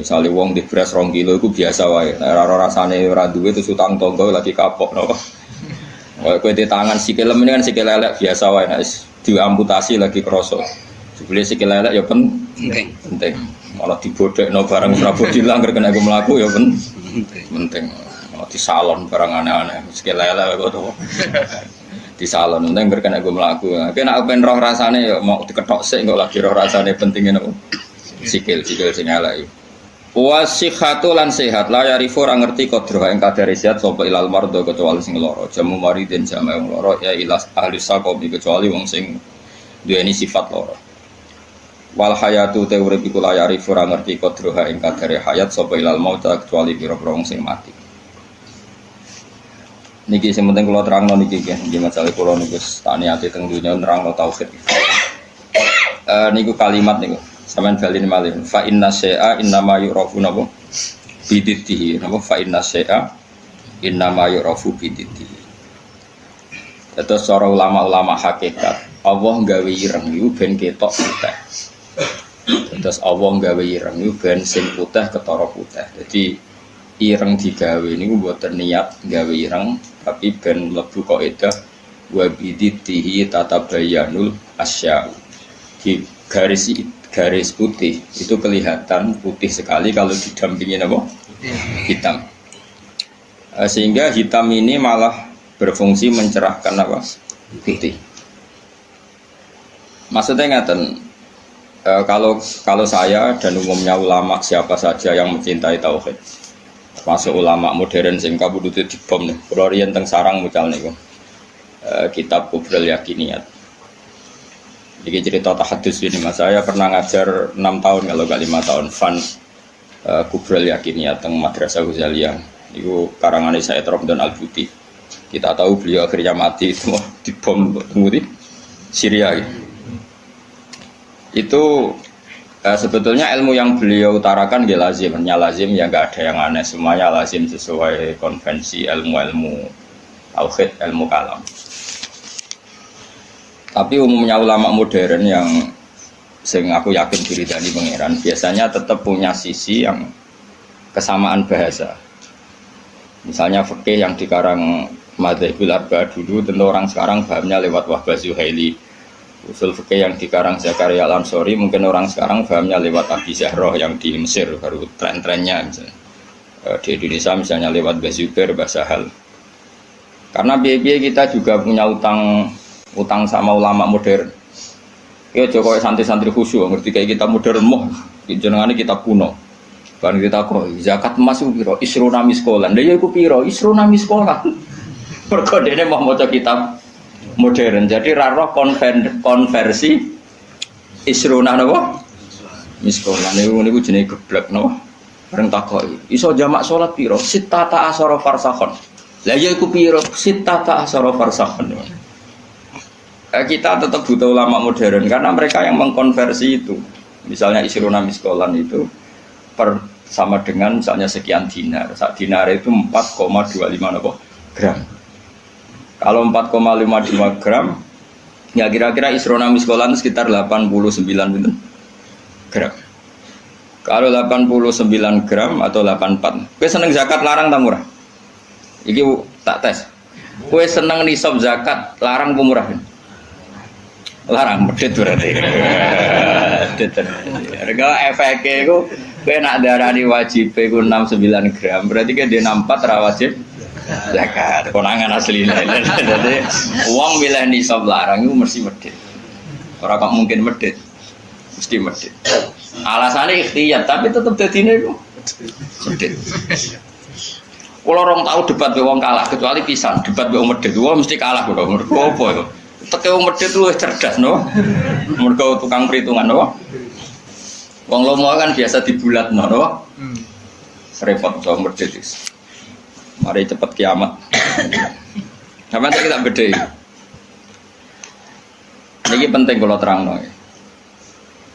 Misalnya wong di beras 2 kilo itu biasa wae. Nek ora rasane ora duwe terus utang tangga lagi kapok napa. Kowe di tangan sikil ini kan sikil lelek biasa wae nek diamputasi lagi krasa. Jebule sikil lelek ya penting. Malah dibodhekno barang ora bodil angger kena aku mlaku ya penting. Malah di salon barang aneh-aneh. Sikil lelek kok to. Di salon penting angger kena aku mlaku. Nek nek ben roh rasane ya mau diketok sik kok lagi roh rasane pentingnya napa. Sikil sing elek. Wasihatu lan sehat la yarifu ora ngerti kodro ing kadare sehat sapa ilal mardo kecuali sing lara jamu maridin jama wong lara ya ilas ahli saqom kecuali wong sing duweni sifat lara wal hayatu te urip iku la yarifu ora ngerti kodro ing kadare hayat sapa ilal maut kecuali pira-pira wong sing mati niki sing penting kula terangno niki nggih masalah kula niku tak niati teng dunya nerangno tauhid niku kalimat niku sampean balin malih fa inna syai'a innama yu'rafu napa bididdihi napa fa inna syai'a innama yu'rafu bididdihi. Terus para ulama-ulama hakikat Allah gawe ireng iku ben ketok putih. Terus Allah gawe ireng iku ben sing putih ketara putih. Jadi ireng digawe niku mboten niat gawe ireng tapi ben mlebu kaidah wa bididdihi tatabayyanul asya'u. Di garis putih itu kelihatan putih sekali kalau didampingi apa? Hitam. Sehingga hitam ini malah berfungsi mencerahkan apa? Putih. Maksudnya ngaten, kalau saya dan umumnya ulama siapa saja yang mencintai tauhid, termasuk ulama modern sing kabudute dibom nih, kula riyen teng sarang mucal niku. Kitab Kubrul Yakiniyat. Jadi cerita tahadus ini mas, saya pernah ngajar 6 tahun kalau gak 5 tahun Fan Kubrul Yakiniyat teng Madrasah Ghazaliyah. Itu karangan Said Romdan Al-Buti. Kita tahu beliau akhirnya mati itu dibom di Syria. Itu sebetulnya ilmu yang beliau utarakan dia lazim, ya nggak ada yang aneh, semuanya lazim sesuai konvensi ilmu-ilmu tauhid, ilmu kalam. Tapi umumnya ulama modern yang sing aku yakin diri dari pangeran biasanya tetap punya sisi yang kesamaan bahasa. Misalnya fikih yang dikarang Madzhabul Arba'ah dulu tentu orang sekarang pahamnya lewat Wahbah Zuhaili. Usul fikih yang dikarang Zakaria Al-Ansori mungkin orang sekarang pahamnya lewat Abi Zahroh yang di Mesir baru tren-trennya misalnya. Di Indonesia misalnya lewat Bazubair, Basahal. Karena biaya kita juga punya utang sama ulama modern. Ya Jokowi santri-santri khusyuk ngerti kayak kita modern moh jenengane kita kuno. Bareng kita kok zakat emas ku piro? Isruna miskolan. Lha ya iku piro? Isruna miskolan. Mergo dene mau maca kitab modern. Jadi ra roh konversi isruna napa? Miskolan niku jenenge geblek napa? Bareng takoki, iso jamak salat piro? Sittata asyara farsakhon. Lah ya iku piro? Sittata asyara farsakhon. Kita tetap butuh ulama modern karena mereka yang mengkonversi itu. Misalnya isruna miskolan itu sama dengan misalnya sekian dinar. Sak dinar itu 4,25 gram. Kalau 4,52 gram, ya kira-kira isruna miskolan sekitar 89 gram. Kalau 89 gram atau 84. Kowe seneng zakat larang ta murah? Iki tak tes. Kowe seneng nisab zakat larang apa murah? Larang medhit berarti. Harga efeke iku kowe nak darani wajib iku 69 gram, berarti kan dia 64 ra wajib zakat. Konangan asline. Dadi wong milih nisab larang iku mesti medhit. Ora kok mungkin medhit. Mesti medhit. Alasannya ikhtiyar, tapi tetap dadine iku medhit. Kalau orang tahu debat be wong kalah, kecuali pisan debat be wong medhit, wong mesti kalah kok. Mergo apa iku? Teke wong medhit luwih cerdas no. Mergo tukang perhitungan no. Wong lomo kan biasa dibulatno no. Repot wong medhit. Mari cepet kiamat. Sampeyan kita bedhe. Niki penting kula terangno.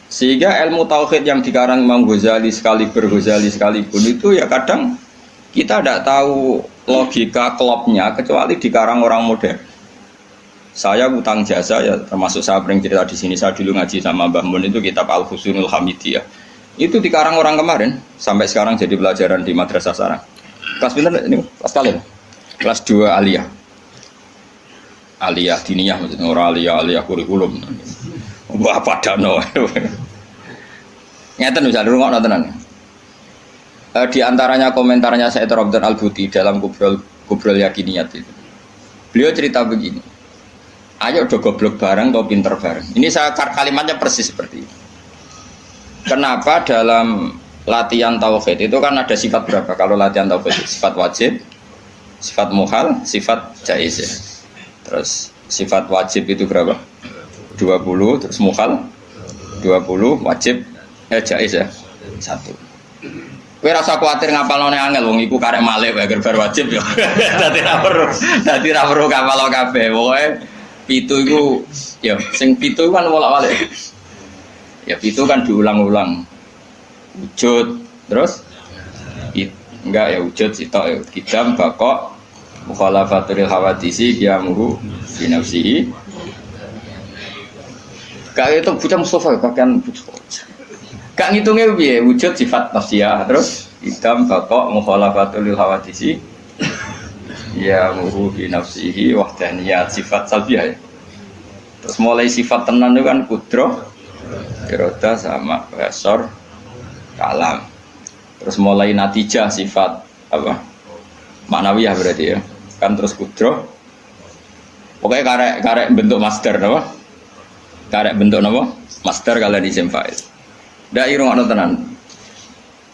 Sehingga ilmu tauhid yang dikarang Imam Ghazali sekalipun itu ya kadang kita tidak tahu logika klopnya kecuali dikarang orang modern. Saya utang jasa ya termasuk saya pernah cerita di sini, saya dulu ngaji sama Mbah Mun itu kitab Al-Husnul Hamidiyah. Itu dikarang orang kemarin, sampai sekarang jadi pelajaran di madrasah sarang. Kelas pinter ini? Kelas kalian? Kelas 2 aliyah. Aliyah diniyah maksudnya, orang aliyah kurikulum. Wah padano. Ngeten misalnya, rungokno tenan. Di antaranya komentarnya Said Robdan Al-Buti dalam Kubrul Yakiniyat itu. Beliau cerita begini. Ayo udah goblok bareng atau pinter bareng. Ini kalimatnya persis seperti ini. Kenapa dalam latihan tauhid itu kan ada sifat berapa? Kalau latihan tauhid sifat wajib, sifat muhal, sifat jaiz ya. Terus sifat wajib itu berapa? 20, terus muhal 20, wajib jaiz ya 1. Kowe rasa kuwatir ngapalane angel wong iku karek malih wae gerbar wajib ya. Dadi ra perlu kapal kabeh. Pokoke 7 iku ya sing 7 kan bolak-balik. Ya 7 kan diulang-ulang. Wujud terus enggak ya wujud sitok ya kidam bakok mukhalafatul hawadisi qiyamuhu fi nafsihi. Kayak itu bocah Mustafa pakaian gak ngitungnya piye wujud sifat nafsiyah terus idam bakok mukhalafatul hawadisi ya muhu bi nafsihi wahdaniyat sifat salbiyah ya. Terus mulai sifat tenan itu kan kudroh iroda sama besor kalam. Terus mulai natijah sifat apa maknawiyah berarti ya kan terus kudroh pokoknya karek bentuk master apa karek bentuk apa master kalian isim fa'il. Ndak irung ana tenan.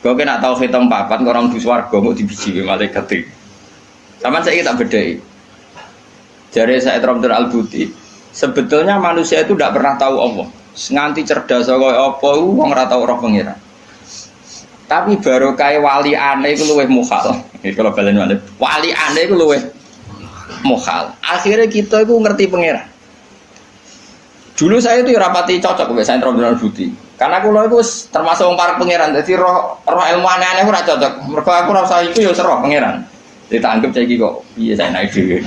Kok kena tau hitung papat orang di swarga mau dibiji malaikat iki. Saman saiki tak bedheki. Jare Said Robdan Al-Buti, sebetulnya manusia itu tidak pernah tahu Allah. Nganti cerdas kaya apa wong ora tau roh pengira. Tapi baru kaya wali aneh iku luwih mukhal. Iki kalau balen wali aneh iku luwih mukhal. Akhirnya kita itu ngerti pengira. Dulu saya itu rapati cocok mbek Said Robdan Al-Buti. Karena aku lho iku termasuk wong parek pangeran. Dadi roh ilmu aneh-aneh ora cocok. Mergo aku ora usah iku ya roh pangeran. Jadi tak anggap saiki kok piye saya naik dhewe.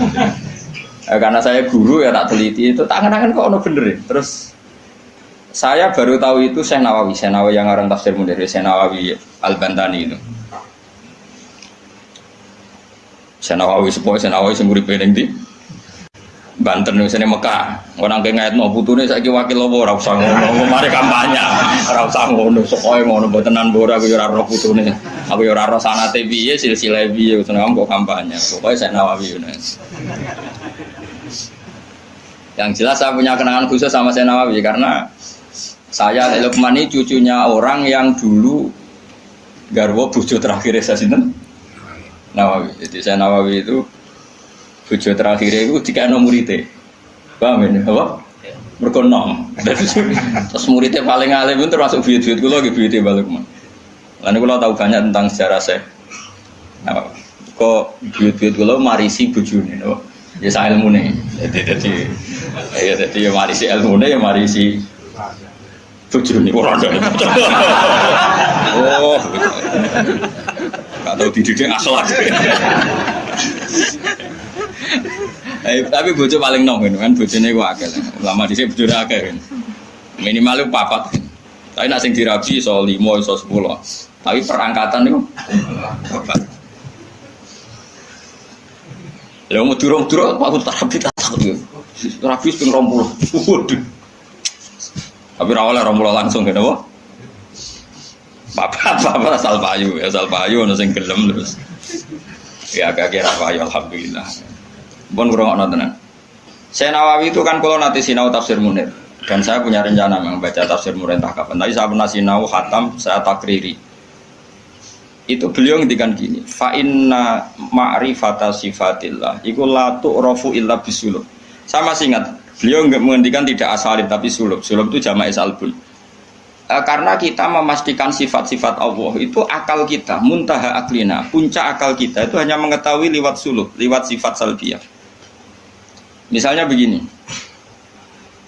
Karena saya guru ya tak teliti itu tak kenangan kok ono bener ya. Terus saya baru tahu itu Syekh Nawawi yang orang tafsir Munir, Syekh Nawawi Al-Bantani itu. Syekh Nawawi sing uripe ning ndi? Banten misalnya Mekah, orang kayak ngait putune saiki wakil lopo ora usah ngono, mari kampanye, ora usah ngono, sokoe ngono botenan bora aku yo ora roh putune. Aku yo ora roh sanate piye, silsilah piye, seneng kok kampanye. Pokoke saya Nawawi ngono. Yang jelas saya punya kenangan khusus sama saya Nawawi karena saya Lukman ini cucunya orang yang dulu garwa bojo terakhir saya sinten Nawawi. Jadi saya Nawawi itu bojo terakhir itu dikene muridé. Paham ya? Apa? Mergo nom. Terus muridé paling alim pun termasuk buyut-buyut kula nggih buyute Lukman. Lan kula tahu banyak tentang sejarah saya. Nah, kok buyut-buyut kula marisi bojone, napa? Ya sak ilmune. Jadi ya marisi ilmune ya marisi bojone ora ada. Oh. Enggak tahu dididik akhlak. Tapi bojo paling nom kan bojone ku akeh. Ulama dhisik bojone akeh kan. Minimal 4. Tapi nek sing dirabi iso 5 iso 10. Tapi perangkatan niku 4. Lha mau durung-durung aku terapi tak takut. Terapi ping 20. Waduh. Tapi ra oleh 20 langsung kene apa? Bapak asal payu ono sing gelem terus. Ya agak kira payu alhamdulillah. Pun kurang tenan. Saya Nawawi itu kan kalau nanti sinau tafsir Munir dan saya punya rencana membaca tafsir Munir entah kapan. Tapi saya pernah sinau khatam, saya takriri. Itu beliau ngendikan gini, fa inna ma'rifata sifatillah iku la tu'rafu illa bisulub. Saya masih ingat, beliau menghentikan tidak asalib tapi sulub. Sulub itu jama'i salbun. Karena kita memastikan sifat-sifat Allah itu akal kita, muntaha aklina, puncak akal kita itu hanya mengetahui lewat sulub, lewat sifat salbiyah. Misalnya begini,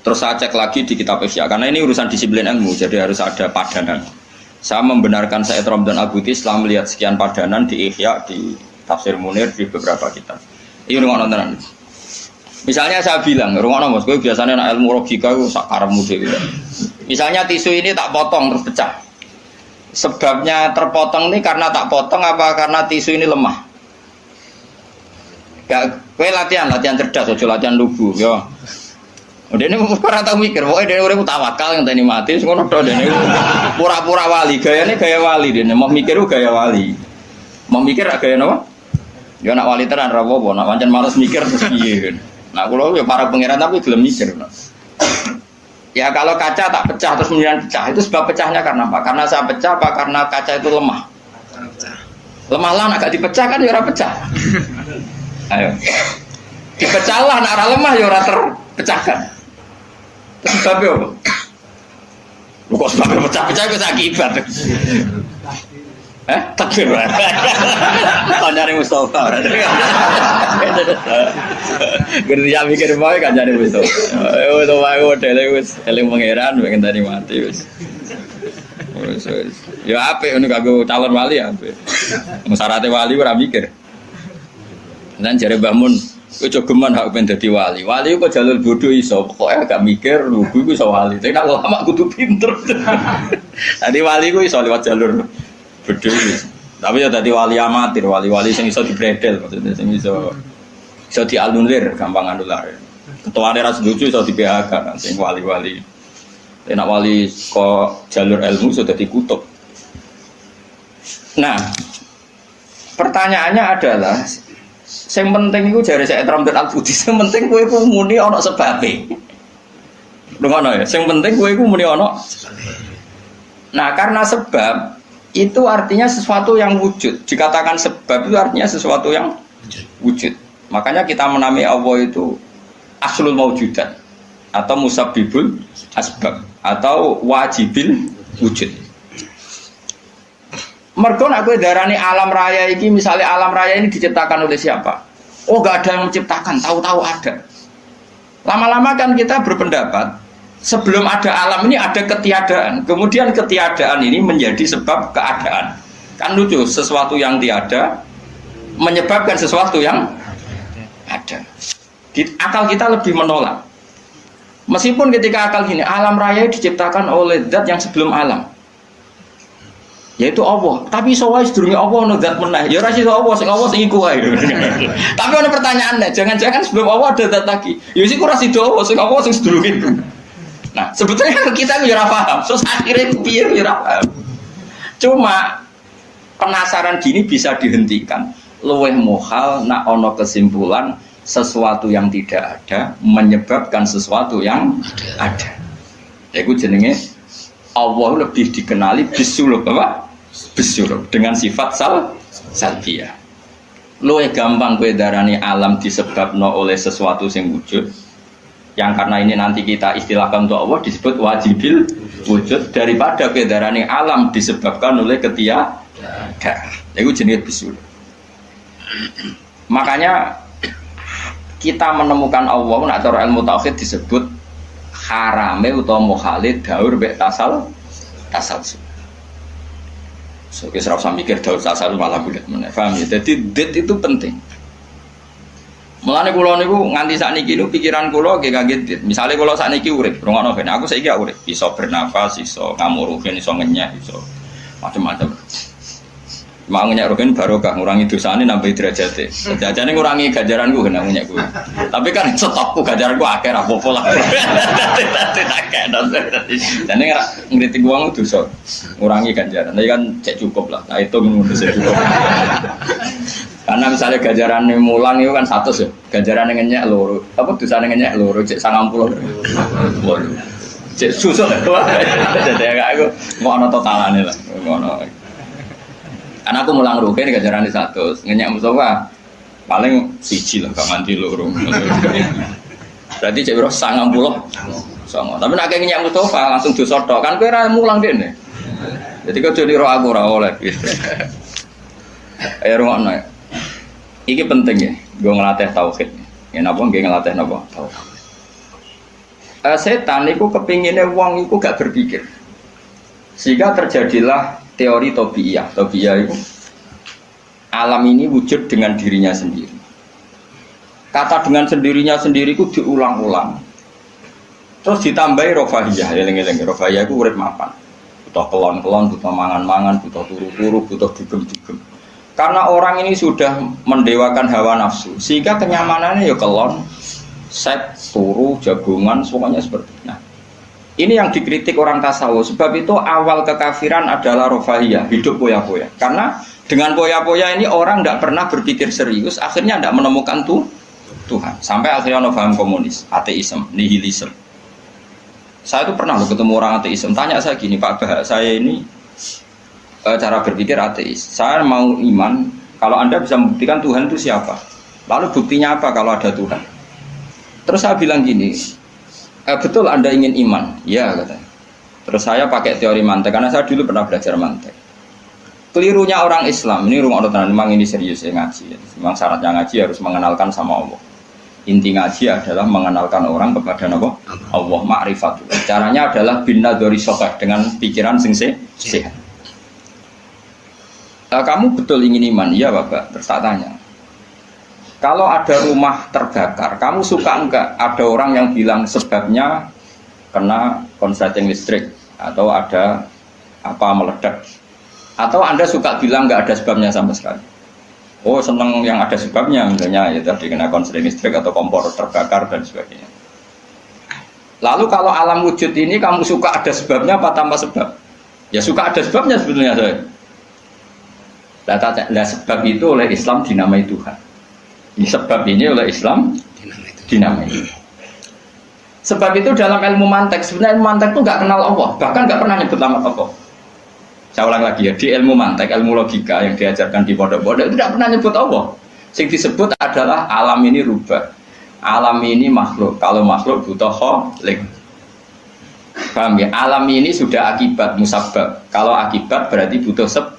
terus saya cek lagi di kitab Ihya, karena ini urusan disiplin ilmu, jadi harus ada padanan. Saya membenarkan Said Robdan Al-Buti setelah melihat sekian padanan di Ihya, di Tafsir Munir, di beberapa kitab. Ini rumah nontonan. Misalnya saya bilang, rumah nonton, gue biasanya ilmu logika itu sakarmu dhewe. Misalnya tisu ini tak potong terus pecah. sebabnya terpotong ini karena tak potong apa karena tisu ini lemah? Gak, kowe latihan cerdas, ojo latihan lugu, yo. Udah ini ora tau mikir, pokoknya dia urip tawakal yang tadi mati, ngono tok dene. Pura-pura wali, gayane gaya wali dene, mau mikir gaya wali. Mau mikir gaya napa? Ya nak wali tenan ra apa, nak pancen males mikir terus piye. Nah, kula ya para pangeran tapi gelem mikir. Ya kalau kaca tak pecah terus kemudian pecah, itu sebab pecahnya karena apa? Karena saya pecah apa karena kaca itu lemah? Lemah lah, agak dipecah kan ya ora pecah. Ayo. Dipecah lah, nak ora lemah ya ora terpecahkan. Terus sebabnya apa? Lu kok sebabnya pecah-pecah itu akibat. Takbir. Kanjane Mustafa. Gerti ya mikir bae kanjane Mustafa. Oh, to wae modele wis eling pangeran pengen tadi mati wis. Ya apik ngono kanggo calon wali apik. Syaratnya wali ora mikir. Nan jare Mbah Mun, kowe jogeman hak ben dadi wali. Wali kok jalur bodoh iso, pokoke gak mikir lugu iku iso wali. Tapi nek ulama kudu pinter. Tadi wali ku iso lewat jalur bodoh. Tapi ya tadi wali amatir, wali-wali sing iso dibredel maksudnya sing iso dianulir, gampang anular. Ketuane ra setuju iso di PHK kan sing wali-wali. Nek wali kok jalur ilmu sudah dikutuk. Nah, pertanyaannya adalah yang penting itu jare saya Ramdan Al-Budi, yang penting kowe iku muni ana sebabe. Ngono ya, yang penting kowe iku muni ana. Nah, karena sebab itu artinya sesuatu yang wujud. Dikatakan sebab itu artinya sesuatu yang wujud. Makanya kita menamai Allah itu aslul maujudat atau musabbibul asbab atau wajibil wujud. Mergo nek kowe darani alam raya iki, misalnya alam raya ini diciptakan oleh siapa? Oh, enggak ada yang menciptakan, tahu-tahu ada. Lama-lama kan kita berpendapat sebelum ada alam ini ada ketiadaan. Kemudian ketiadaan ini menjadi sebab keadaan. Kan lucu, sesuatu yang tiada menyebabkan sesuatu yang ada. Akal kita lebih menolak. Meskipun ketika akal gini, alam raya diciptakan oleh zat yang sebelum alam, yaitu Allah. Tapi soal sedurunge Allah ono zat meneh. Ya ora iso Allah sing iku wae. Tapi ono pertanyaannya, jangan-jangan sebelum Allah ada zat lagi. Ya sik ora sida Allah sing sedurunge itu. Nah, sebetulnya kita ya ora paham. Terus akhirnya piye ya ora paham. Cuma penasaran gini bisa dihentikan. Luweh mohal nak ono kesimpulan sesuatu yang tidak ada menyebabkan sesuatu yang ada. Yaiku jenenge Allah lebih dikenali bisuluk apa? Bisuluk dengan sifat salbiyah. Luwih gampang kowe darani alam disebabno oleh sesuatu yang wujud. Yang karena ini nanti kita istilahkan untuk Allah disebut wajibil wujud daripada kowe darani alam disebabkan oleh ketiadaan. Itu jenis bisuluk. Makanya kita menemukan Allah nak cara ilmu tauhid disebut harame utawa mukhalid daur mek tasalsul. So kita harus mikir daur tasalsul malah bulat meneh. Paham ya? Jadi det itu penting. Mulane kula niku nganti sakniki niku pikiran kula nggih kaget dit. Misale kula sakniki urip, rungono ben aku saiki urip, iso bernafas, iso ngamuruhin, iso ngenyek, iso macam-macam. Mau ngenyek rohin barokah ngurangi dosane nambah derajate. Jajane ngurangi ganjaranku kena ngenyekku. Tapi kan stokku ganjaranku akeh ra apa-apa lah. Dene ngritik wong dosa. Ngurangi ganjaran. Tapi kan cek cukup lah. Nah itu ngono sik cukup. Karena misalnya ganjarane mulang itu kan 100 ya. Ganjarane ngenyek loro. Apa dosane ngenyek loro cek 90. Cek susah lah. Dadi aku mau ana totalane lah. Ngono. Karena aku mulang rugen ganjaran di 100, ngenyak Mustafa paling siji lah, gak mandi loro. Berarti cek biro 90. Tapi nak ngenyak Mustafa langsung dosa tok kan kowe ora mulang dene. Jadi kau jadi roh aku ora oleh. Ayo rungokno. Iki penting ya, gue ngelatih tauhid. Ya napa nggih ngelatih napa? Tauhid. Setan itu kepinginnya wong itu gak berpikir. Sehingga terjadilah teori tobiyah. Tobiyah itu alam ini wujud dengan dirinya sendiri. Kata dengan sendirinya sendiri itu diulang-ulang. Terus ditambahi rofahiyah. Eling-eling rofahiyah itu urip mapan. butuh kelon-kelon, butuh mangan-mangan, butuh turu-turu, butuh dugem-dugem. Karena orang ini sudah mendewakan hawa nafsu, sehingga kenyamanannya ya kelon, seks, turu, jagungan, semuanya seperti itu. Nah, ini yang dikritik orang tasawuf. Sebab itu awal kekafiran adalah rofahiyah, hidup poya-poya. Karena dengan poya-poya ini orang tidak pernah berpikir serius, akhirnya tidak menemukan Tuhan. Sampai akhirnya ono paham komunis, ateisme, nihilisme. Saya itu pernah ketemu orang ateisme, tanya saya gini, Pak Bah, saya ini cara berpikir ateis. Saya mau iman, kalau Anda bisa membuktikan Tuhan itu siapa? Lalu buktinya apa kalau ada Tuhan? Terus saya bilang gini, betul Anda ingin iman? Ya, katanya. Terus saya pakai teori mantek, karena saya dulu pernah belajar mantek. Kelirunya orang Islam, ini rumah orang memang ini serius ya ngaji. Memang syaratnya ngaji harus mengenalkan sama Allah. Inti ngaji adalah mengenalkan orang kepada Allah, ma'rifatullah. Caranya adalah bina dari sokeh, dengan pikiran sing sehat. Kamu betul ingin iman? Iya Bapak. Terus tak tanya, kalau ada rumah terbakar, kamu suka enggak ada orang yang bilang sebabnya kena konsleting listrik atau ada apa meledak? Atau Anda suka bilang enggak ada sebabnya sama sekali? Oh seneng yang ada sebabnya, misalnya ya tadi kena konsleting listrik atau kompor terbakar dan sebagainya. Lalu kalau alam wujud ini kamu suka ada sebabnya apa tanpa sebab? Ya suka ada sebabnya sebetulnya saya. Nah, sebab itu oleh Islam dinamai Tuhan. Ini sebab ini oleh Islam dinamai. Sebab itu dalam ilmu mantek, sebenarnya ilmu mantek itu nggak kenal Allah, bahkan nggak pernah nyebut nama Allah. Saya ulang lagi ya, di ilmu mantek, ilmu logika yang diajarkan di pondok-pondok itu tidak pernah nyebut Allah. Yang disebut adalah alam ini rubah, alam ini makhluk. Kalau makhluk butuh kholik. Paham ya? Alam ini sudah akibat musabab. Kalau akibat berarti butuh sebab.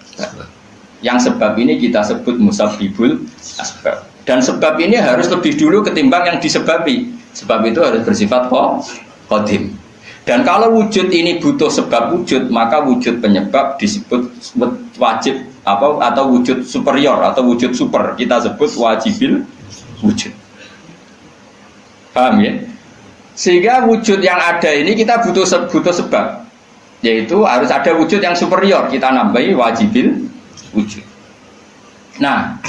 Yang sebab ini kita sebut musabbibul asbab. Dan sebab ini harus lebih dulu ketimbang yang disebabi. Sebab itu harus bersifat qadim. Dan kalau wujud ini butuh sebab wujud, maka wujud penyebab disebut wajib atau wujud superior atau wujud super. Kita sebut wajibil wujud. Paham ya? Sehingga wujud yang ada ini kita butuh sebab. Yaitu harus ada wujud yang superior. Kita nambahi wajibil wujud. Nah,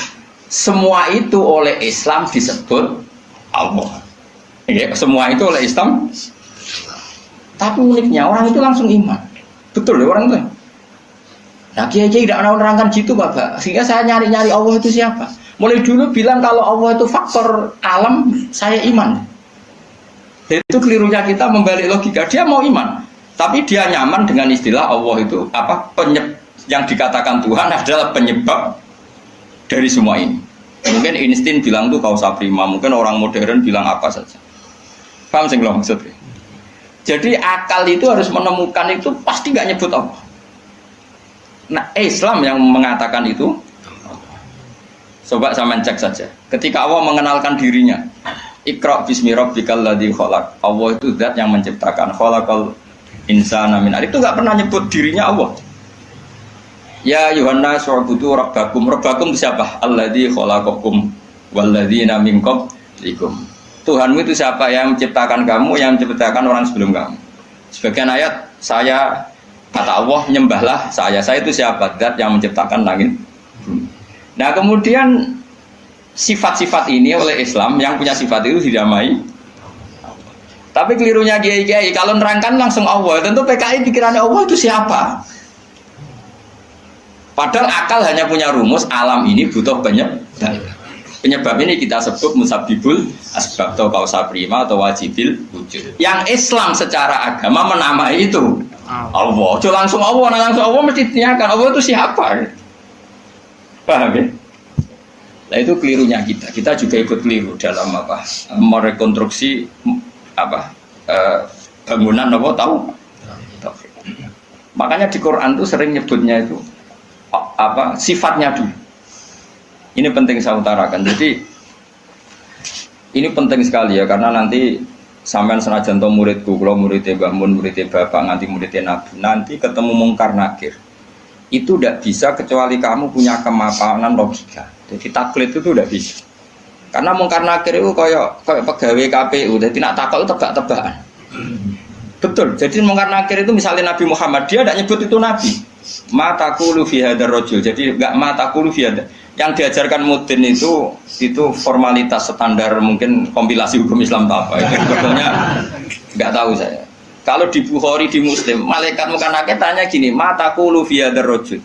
semua itu oleh Islam disebut Allah. Ya, semua itu oleh Islam. Tapi uniknya orang itu langsung iman. Betul ya orang itu. Nah, kiai-kiai tidak pernah menerangkan gitu, Bapak. Sehingga saya nyari-nyari Allah itu siapa. Mulai dulu bilang kalau Allah itu faktor alam, saya iman. Itu kelirunya kita membalik logika. Dia mau iman, tapi dia nyaman dengan istilah Allah itu apa? Yang dikatakan Tuhan adalah penyebab dari semua ini. Mungkin Einstein bilang itu kausa prima, mungkin orang modern bilang apa saja. Paham sih lo maksudnya? Jadi akal itu harus menemukan itu pasti nggak nyebut Allah. Nah Islam yang mengatakan itu, coba sama cek saja. Ketika Allah mengenalkan dirinya, Iqra bismi rabbikal ladzi khalaq. Allah itu zat yang menciptakan, khalaqal insana min 'alaq. Itu nggak pernah nyebut dirinya Allah. Ya Yuhanna su'budu rabbakum. Rabbakum siapa? Alladzi khalaqakum walladzina min qablikum. Tuhanmu itu siapa? Yang menciptakan kamu, yang menciptakan orang sebelum kamu. Sebagian ayat saya kata Allah nyembahlah saya. Saya itu siapa? Zat yang menciptakan langit. Nah, kemudian sifat-sifat ini oleh Islam yang punya sifat itu didamai. Tapi kelirunya kiai-kiai kalau nerangkan langsung Allah, tentu PKI pikirannya Allah itu siapa? Padahal akal hanya punya rumus alam ini butuh penyebab. Penyebab ini kita sebut musabbibul asbab atau kausa prima atau wajibil wujud. Yang Islam secara agama menamai itu Allah. Cuma langsung Allah mesti ditanyakan Allah itu siapa? Paham ya? Nah itu kelirunya kita. Kita juga ikut keliru dalam apa? Merekonstruksi apa? Bangunan apa tahu? Makanya di Quran itu sering nyebutnya itu apa sifatnya dulu. Ini penting saya utarakan. Jadi ini penting sekali ya karena nanti sampean senajan to muridku, kalau muridnya Mbah Mun, muridnya Bapak, nanti muridnya Nabi, nanti ketemu mungkar nakir. Itu tidak bisa kecuali kamu punya kemapanan logika. Jadi taklid itu tidak bisa. Karena mungkar nakir itu kayak pegawai KPU, jadi nak takut itu tebak-tebakan. Betul. Jadi mungkar nakir itu misalnya Nabi Muhammad, dia tidak nyebut itu Nabi. Mataku fi hadzal rajul. Jadi enggak mataku fi hadzal. Yang diajarkan Mudin itu formalitas standar mungkin kompilasi hukum Islam apa. Itu sebetulnya enggak tahu saya. Kalau di Bukhari di Muslim, malaikat mungkar nakir tanya gini, mataku fi hadzal rajul.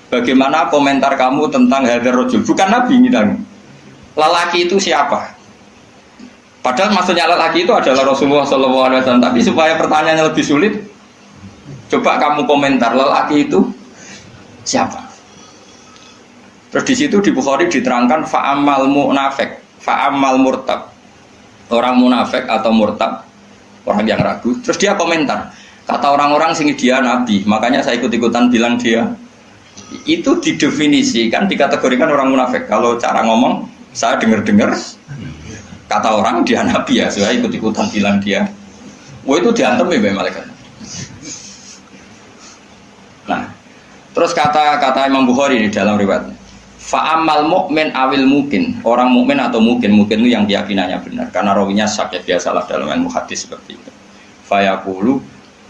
Bagaimana komentar kamu tentang hadzal rajul? Bukan Nabi ngitang. Lelaki itu siapa? Padahal maksudnya lelaki itu adalah Rasulullah SAW. Tapi supaya pertanyaannya lebih sulit, coba kamu komentar lelaki itu siapa? Terus di situ di Bukhari diterangkan fa'amal munafik, fa'amal murtab. Orang munafik atau murtab, orang yang ragu. Terus dia komentar, kata orang-orang sini dia nabi, makanya saya ikut-ikutan bilang dia. Itu didefinisikan, dikategorikan orang munafik. Kalau cara ngomong, saya dengar-dengar. Kata orang dia nabi ya, saya ikut-ikutan bilang dia. Wah itu diantem ya malaikat. Nah, terus kata Imam Bukhari di dalam riwayat. Fa'amal mu'min awil mungkin, orang mukmin atau mungkin itu yang keyakinannya benar. Karena rawinya syak ya biasalah dalam ilmu hadis seperti itu. Fayaqulu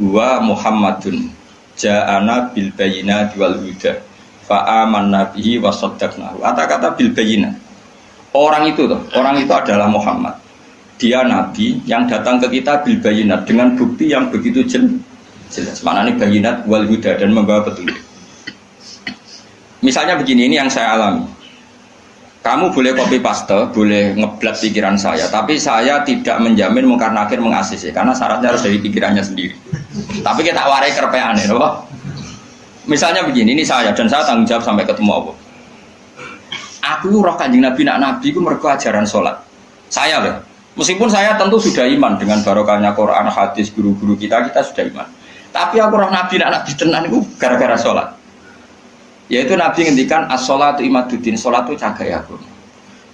huwa Muhammadun ja'ana bil bayyinati wal huda. Fa'amanna bihi wa saddaqnahu. Kata-kata bil bayyinah. Orang itu adalah Muhammad. Dia nabi yang datang ke kita bil bayinat dengan bukti yang begitu jelas. Maknanya bayinat wal huda dan membawa petunjuk. Misalnya begini, ini yang saya alami. Kamu boleh copy paste, boleh ngeblat pikiran saya, tapi saya tidak menjamin mungkar nakir mengasisi karena syaratnya harus dari pikirannya sendiri. Tapi kita warai kerpeane, loh. Misalnya begini, ini saya dan saya tanggung jawab sampai ketemu Allah. Aku roh Kanjeng Nabi nak nabi itu mergo ajaran sholat. Saya loh. Meskipun saya tentu sudah iman dengan barokahnya Quran, hadis, guru-guru kita sudah iman. Tapi aku roh nabi nak nabi tenan itu gara-gara sholat. Yaitu Nabi ngendikan as-sholatu imaduddin, sholat itu cagai aku.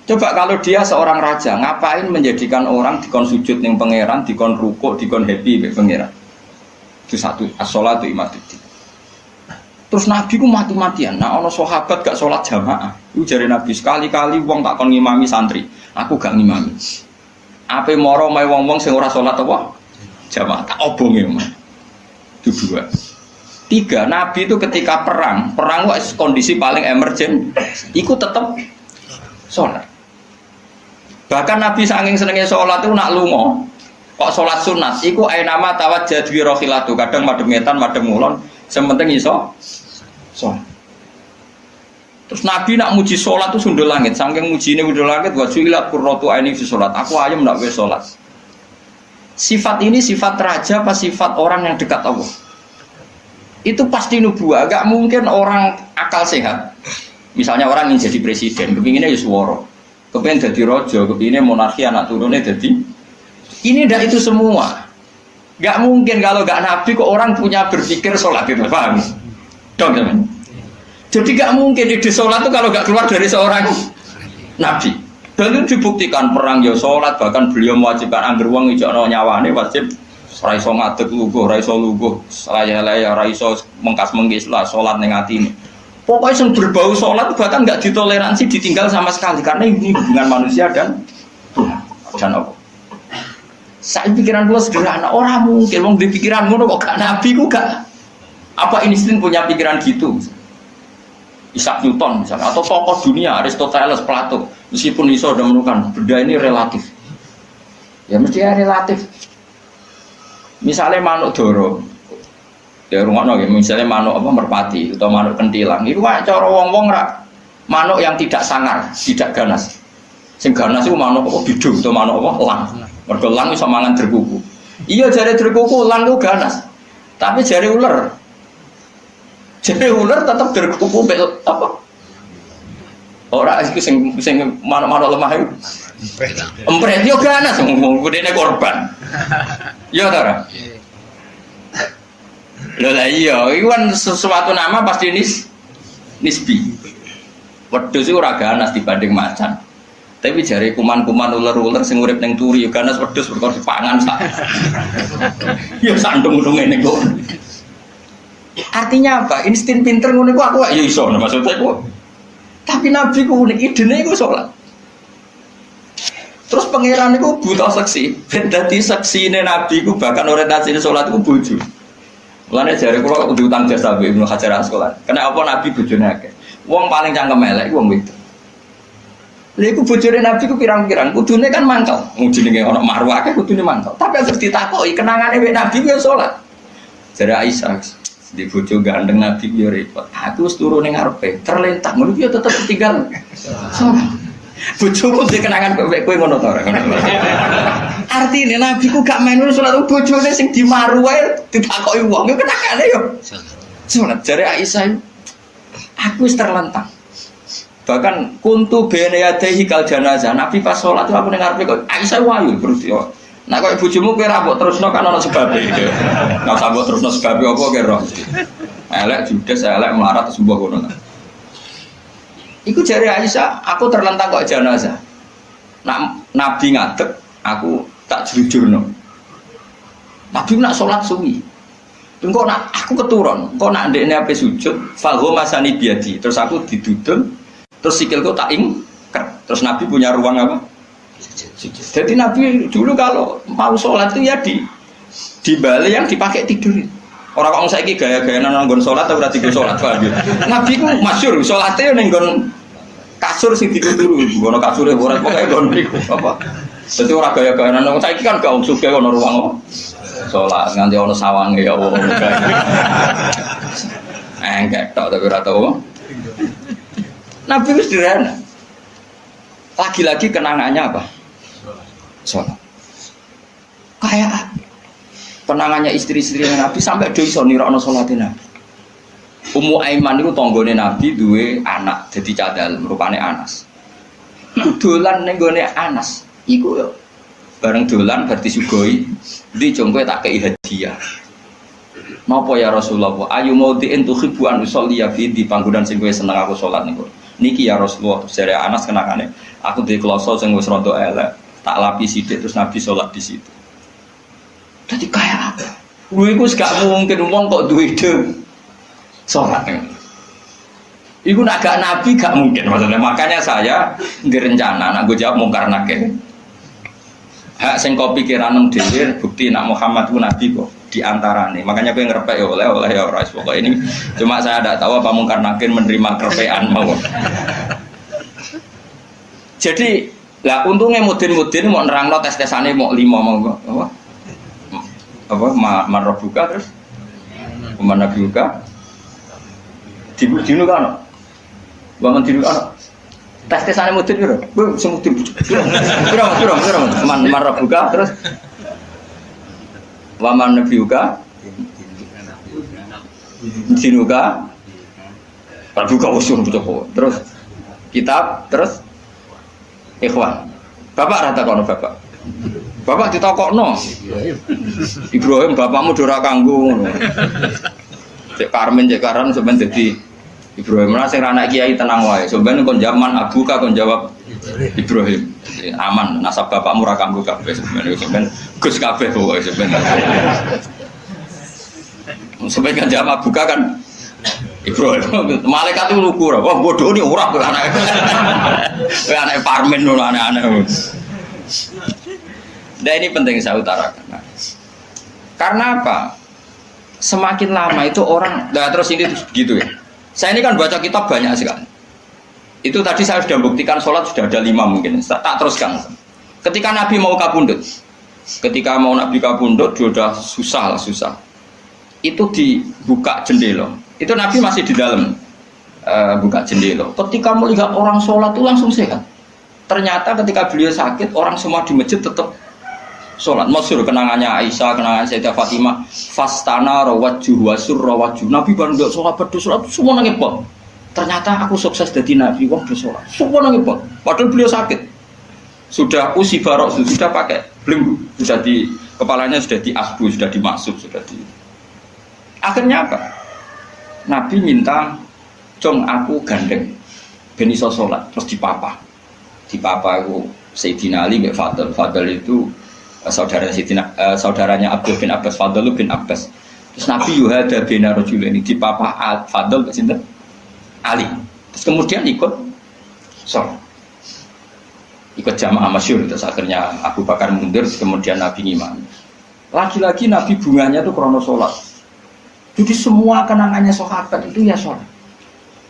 Coba kalau dia seorang raja, ngapain menjadikan orang dikon sujud ning pangeran, dikon rukuk, dikon happy mbek pangeran. Itu satu, as-sholatu imaduddin. Terus Nabi ku mati-matian. Nah, ono sahabat gak sholat jamaah. Itu jari Nabi sekali-kali wong tak kon ngimami santri. Aku gak ngimami. Ape moro mae wong-wong sing ora sholat apa? Jamaah tak obonge. Itu dua. Tiga, Nabi itu ketika perang kondisi paling emergen, iku tetap sholat. Bahkan Nabi saking senenge sholat itu nak lunga. Kok sholat sunat? Iku ainama tawajjad bi rohilatu. Kadang madhep ngetan, madhep ngulon. Sementing iso sholat. Terus Nabi nak muji sholat itu sundul langit. Saking mujine sundul langit, wa ju'ilat qurratu aini fi sholat. Aku ayam nak wis sholat. Sifat ini sifat raja apa sifat orang yang dekat Allah? Itu pasti nubuah. Gak mungkin orang akal sehat. Misalnya orang ingin jadi presiden, kepinginnya ya swara. Kepingin jadi raja, kepinginnya monarki anak turunnya jadi. Ini ndak itu semua. Gak mungkin kalau gak nabi kok orang punya berpikir sholat itu, paham? Dong teman. Jadi gak mungkin di sholat itu kalau gak keluar dari seorang nabi. Dan itu dibuktikan perang ya sholat, bahkan beliau mewajibkan angger wong ijakno nyawane wajib raiso ngadeg luguh, raiso luguh, selaya-laya, raiso mengkas-mengkis lah sholat ning atine. Pokoknya yang berbau sholat bahkan gak ditoleransi ditinggal sama sekali karena ini hubungan manusia dan Allah. Saya pikiran gue sederhana, orang mungkin mau di pikiran gue kok gak nabi gue gak apa Einstein punya pikiran gitu, Isaac Newton misalnya, atau tokoh dunia Aristoteles, Plato, meskipun iso udah menemukan benda ini relatif, ya mesti ya relatif. Misalnya manuk doro, ya rumah no, misalnya manuk apa merpati atau manuk kentilang, itu kan cara wong-wong rak manuk yang tidak sangar, tidak ganas. Sing ganas itu manuk apa bidung atau manuk apa lang. Mergo lang iso mangan derkuku. Iya jare derkuku lang itu ganas. Tapi jare ular. Jare ular tetap derkuku apa? Ora iku sing manuk-manuk lemah iku. Empret yo ganas ngomong kudene korban. Iya ta ora? Lho lah iya, iku kan sesuatu nama pasti nisbi. Wedhus iku ora ganas dibanding macan. Tapi jari kuman-kuman ular-ular sing urip ning turi ya ganas wedhus perkara dipangan sak. Ya sandung-sandung ngene kok. Artinya apa? Insting pinter ngono iku aku ya iso maksudnya iku. Tapi Nabi ku unik idene iku salat. Terus pangeran itu buta seksi. Ben dadi seksine Nabi ku bahkan orientasine salat ku bojo. Mulane jare kula kudu utang jasa Ibnu Hajar Asqalani. Kena apa Nabi bojone akeh. Wong paling cangkem elek wong wedok. Lha iku bojone Nabi ku pirang-pirang, kudune kan mangkel. Wong jenenge ana marwah akeh kudune mangkel. Tapi terus ditakoki kenangane wek Nabi ku ya salat. Jare Aisyah, di bojo gandeng Nabi ku ya repot. Aku wis turu ning ngarepe, terlentak ngono ku ya tetep tinggal salat. Bojomu sing kenangan kowe ngono to ora ngono. Artine Nabi ku gak main salat bojone sing dimaru wae ditakoki wong yo kenangane yo. Salat jare Aisyah aku wis terlentang. Bahkan kuntu bene yadehi kal janazah. Nabi pas salat aku ning ngarepe kok Aisyah wayu berarti yo. Nah kok bojomu kowe ra mbok terusno kan ana sebabe. Nek sampe terusno sebabe apa kira? Elek judes elek melarat sembuh ngono. Iku jari Aisyah, aku terlentang kok jenazah. Nak Nabi ngadeg, aku tak jujurno. Nabi nak sholat suwi. Engko nak aku keturun, engko nak ndekne ape sujud, fahu masani biadi. Terus aku didudul, terus sikilku tak ingker. Terus Nabi punya ruang apa? Sujud. Jadi Nabi dulu kalau mau sholat itu ya di balik yang dipakai tidur. Orang kok saiki gaya-gaya nang nggon salat ora tidur salat paham ya. Nabi ku masyhur salate ning nggon kasur sing dituturu, ngono kasure ora pokoke nggon mriku apa. Dadi ora gaya-gaya nang saiki kan gak sugih ono ruang salat nganti ono sawange ya Allah. Enggak tok tapi ora tau. Nabi wis sederhana. Lagi-lagi kenangannya apa? Salat. Kayak penangannya istri-istri Nabi sampai do iso nirakno salate Nabi. Ummu Aiman itu tanggane Nabi duwe anak dadi cadal rupane Anas. Dolan ning gone Anas iku yo bareng dolan bar disugoi ndi jongkoe tak kei hadiah. Napa ya Rasulullah ayu maudhi'in tuhibbu an usolli fi di panggonan sing kowe seneng aku salat niku. Niki ya Rasulullah jare Anas kenakane aku duwe kloso sing wis rada elek tak lapis sithik terus Nabi salat di situ. Jadi kayak apa? Lu itu gak mungkin ngomong kok duwe ide sholat. Iku nak gak Nabi gak mungkin maksudnya. Makanya saya ngerencana nak gue jawab mungkar nakir. Hak sing kau pikiran dhewe bukti nak Muhammad ku Nabi kok diantarane. Makanya gue ngerepek ya oleh ya ora pokok ini. Cuma saya tidak tahu apa mungkar nakir menerima kerpean mau. Jadi lah untungnya mudin mau nerangno tes-tesane mau 5 mau apa marbuka terus mana buka dinu kan bangun dinu kan tes-tesane mudin piro bu semudin piro marbuka terus waman nabiuka dinuka marbuka usul betul terus kitab terus ikhwan bapak rata kono bapak ditakokno Ibrahim bapakmu dora kanggo ngono. Cek Karmen cek Karan sampean dadi Ibrahim ora sing anak kiai tenang wae. Sampeyan kon zaman abuka kon jawab Ibrahim. Aman nasab bapakmu ora kanggo kabeh sampeyan Gus kabeh pokoke sampeyan. Sampeyan kan jawab abuka kan Ibrahim. Malaikat itu lugu ora. Wah bodoh ni ora kok anake. Kowe anake Parmen ngono anake. Nah ini penting saya utarakan. Nah, karena apa? Semakin lama itu orang, nah terus ini begitu ya. Saya ini kan baca kitab banyak sekali. Itu tadi saya sudah buktikan sholat sudah ada 5 mungkin. Tak teruskan. Ketika Nabi mau kabundut, sudah susah. Itu dibuka jendela. Itu Nabi masih di dalam buka jendela. Ketika melihat orang sholat itu langsung sehat. Ternyata ketika beliau sakit, orang semua di masjid tetap sholat. Masyhur kenangannya Aisyah, kenangan Sayyidah Fatimah, fastana rawajjuh wasur rawajjuh. Nabi baru nggak sholat berdoa, semua nangis pol. Ternyata aku sukses jadi Nabi, wong bersolat. Semua nangis pol. Padahal beliau sakit. Sudah usi barok, sudah pakai belenggu, sudah di kepalanya sudah diasbu, sudah dimaksud, sudah di. Akhirnya apa? Nabi minta, "Jong aku gandeng, ben iso sholat." Terus dipapa aku Sayyidina Ali bin Fadl itu saudaranya Abdul bin Abbas, Fadl bin Abbas. Terus Nabi yuhada bina rajulaini dipapa Fadl ke sinten? Ali. Terus kemudian ikut sholat. ikut jamaah masyhur, terus akhirnya Abu Bakar mundur, kemudian Nabi ngimami. Lagi-lagi Nabi bunganya itu krono sholat. Jadi semua kenangannya sahabat itu ya sholat.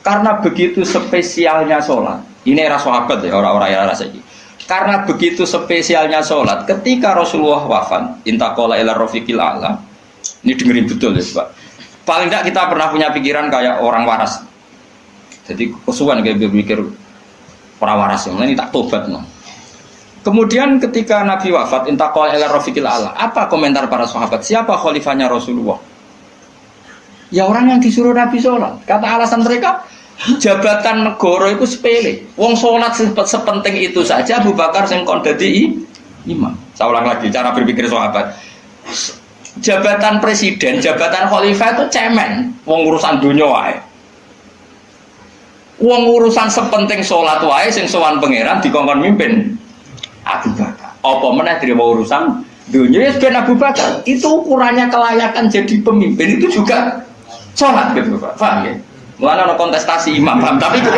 Karena begitu spesialnya sholat. Ini era sahabat ya, orang-orang era ini. Karena begitu spesialnya sholat, ketika Rasulullah wafat, intaqala ila rafiqil a'la. Ini dengerin betul ya Pak. Paling tidak kita pernah punya pikiran kayak orang waras. Jadi kesuwan kayak berpikir orang waras, ini tak tobat no. Kemudian ketika Nabi wafat, intaqala ila rafiqil a'la. Apa komentar para sahabat? Siapa khalifahnya Rasulullah? Ya orang yang disuruh Nabi sholat. Kata alasan mereka, jabatan negara itu sepele. Wong sholat sepenting itu saja. Abu Bakar sing kon dadi imam. Saya ulang lagi cara berpikir sahabat. Jabatan presiden, jabatan khalifah itu cemen. Wong urusan dunia wae. Wong urusan sepenting sholat wae sing sowan pangeran dikongkon mimpin Abu Bakar. Apa meneh terima urusan dunia ya ben Abu Bakar. Itu ukurannya kelayakan jadi pemimpin itu juga sholat gitu Pak. Paham ya? Mulanya ada kontestasi imam, paham? Tapi gak,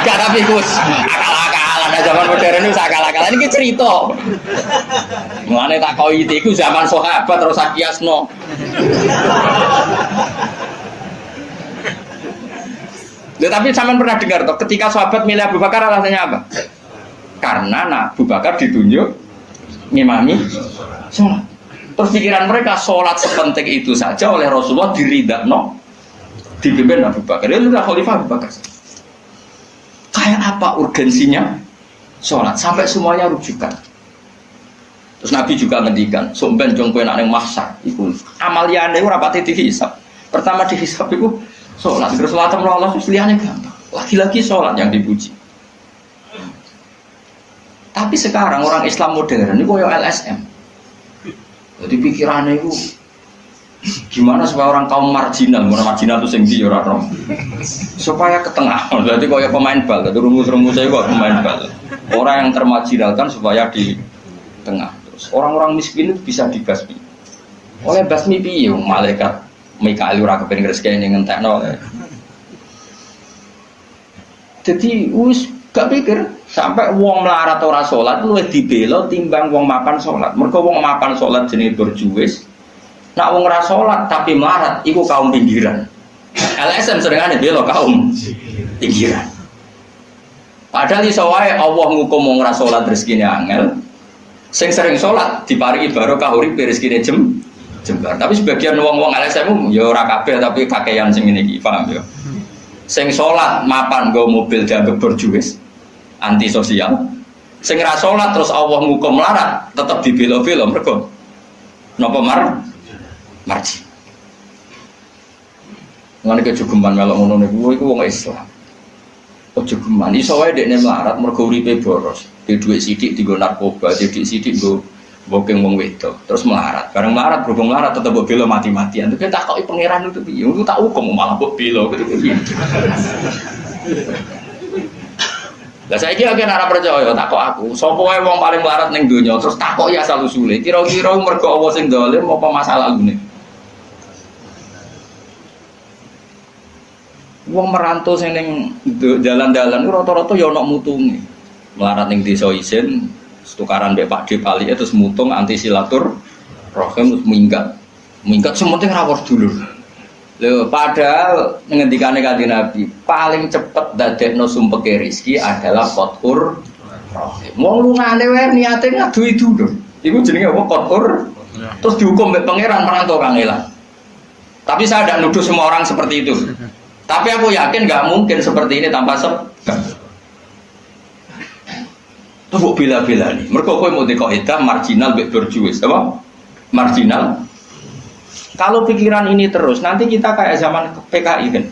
tapi Gus akal-akalan, zaman modern itu akal-akalan, ini cerita mulanya tak kau itu zaman sahabat terus akiasno tapi zaman pernah dengar toh, ketika sahabat milih Abu Bakar alasannya apa? Karena Abu Bakar ditunjuk ngimami sholat. Terus pikiran mereka sholat sepenting itu saja oleh Rasulullah diridakno dipimpin Abu Bakar. Dia sudah khalifah Abu Bakar. Kayak apa urgensinya sholat sampai semuanya rujukan. Terus Nabi juga ngendikan, "Somben jong kowe nek mahsyar iku amaliyane ora pati dihisab. Pertama dihisab iku sholat. Terus sholat Allah terus liyane gampang. Lagi-lagi sholat yang dipuji." Tapi sekarang orang Islam modern ini koyo LSM. Jadi pikirannya itu gimana supaya orang kaum marginal itu sing ndi ora rom. Supaya ke tengah. Berarti koyo pemain bal, itu rumus-rumusnya kok pemain bal. Orang yang termarginalkan supaya di tengah. Terus orang-orang miskin itu bisa dibasmi. Oleh basmi piye malaikat Mikail ora kepen ngreseki ngentekno. Jadi wis gak pikir sampai wong melarat ora salat luwih dibela timbang wong mapan salat. Mergo wong mapan salat jenenge berjuwis. Nak wong ora salat tapi melarat iku kaum pinggiran. LSM serengane bela kaum pinggiran. Padahal iso wae Allah ngukum wong ora salat rezekine angel. Sing sering salat diparingi barokah uripe rezekine jembar. Tapi sebagian wong-wong LSM ya ora kabeh tapi kakean sing ngene iki, paham ya? Sing salat mapan nggo mobil dianggap berjuwis, antisosial. Sing ra salat terus Allah ngukum melarat, tetep dibela-bela mergo napa marji. Ngene kejogeman melok ngono niku iku wong Islam. Ojo geman iso wae dekne melarat mergo uripe boros. Di dhuwit sithik dienggo narkoba, di dhuwit sithik nggo bokeng wong wedok. Terus melarat. Bareng melarat berhubung melarat tetep mbok bela mati-matian. Terus tak koki pangeran itu piye? Itu tak hukum malah mbok bela gitu piye. Lah saiki akeh ora percaya tak kok aku. Sapa wae wong paling melarat ning donya terus takoki asal usule. Kira-kira mergo Allah sing dolim apa masalah lune? Wong merantau sing ning dalan-dalan ku rata-rata ya ana mutunge. Melarat ning desa isin, tukaran mbek Pak D Pali terus mutung anti silatur rahim terus minggat. Minggat sementing rawuh dulur. Lho padahal ngendikane Kanjeng Nabi, paling cepet dadekno sumpeke rezeki adalah qatur rahim. Wong lungane wae niate ngaduhi dulur. Iku jenenge apa qatur? Terus dihukum mbek pangeran merantau kangelan. Tapi saya tidak nuduh semua orang seperti itu. Tapi aku yakin nggak mungkin seperti ini tanpa sebab. Tuh buk bila-bila nih. Mereka kau mau dikoidah marginal berjuis, apa? Marginal. Kalau pikiran ini terus, nanti kita kayak zaman PKI kan.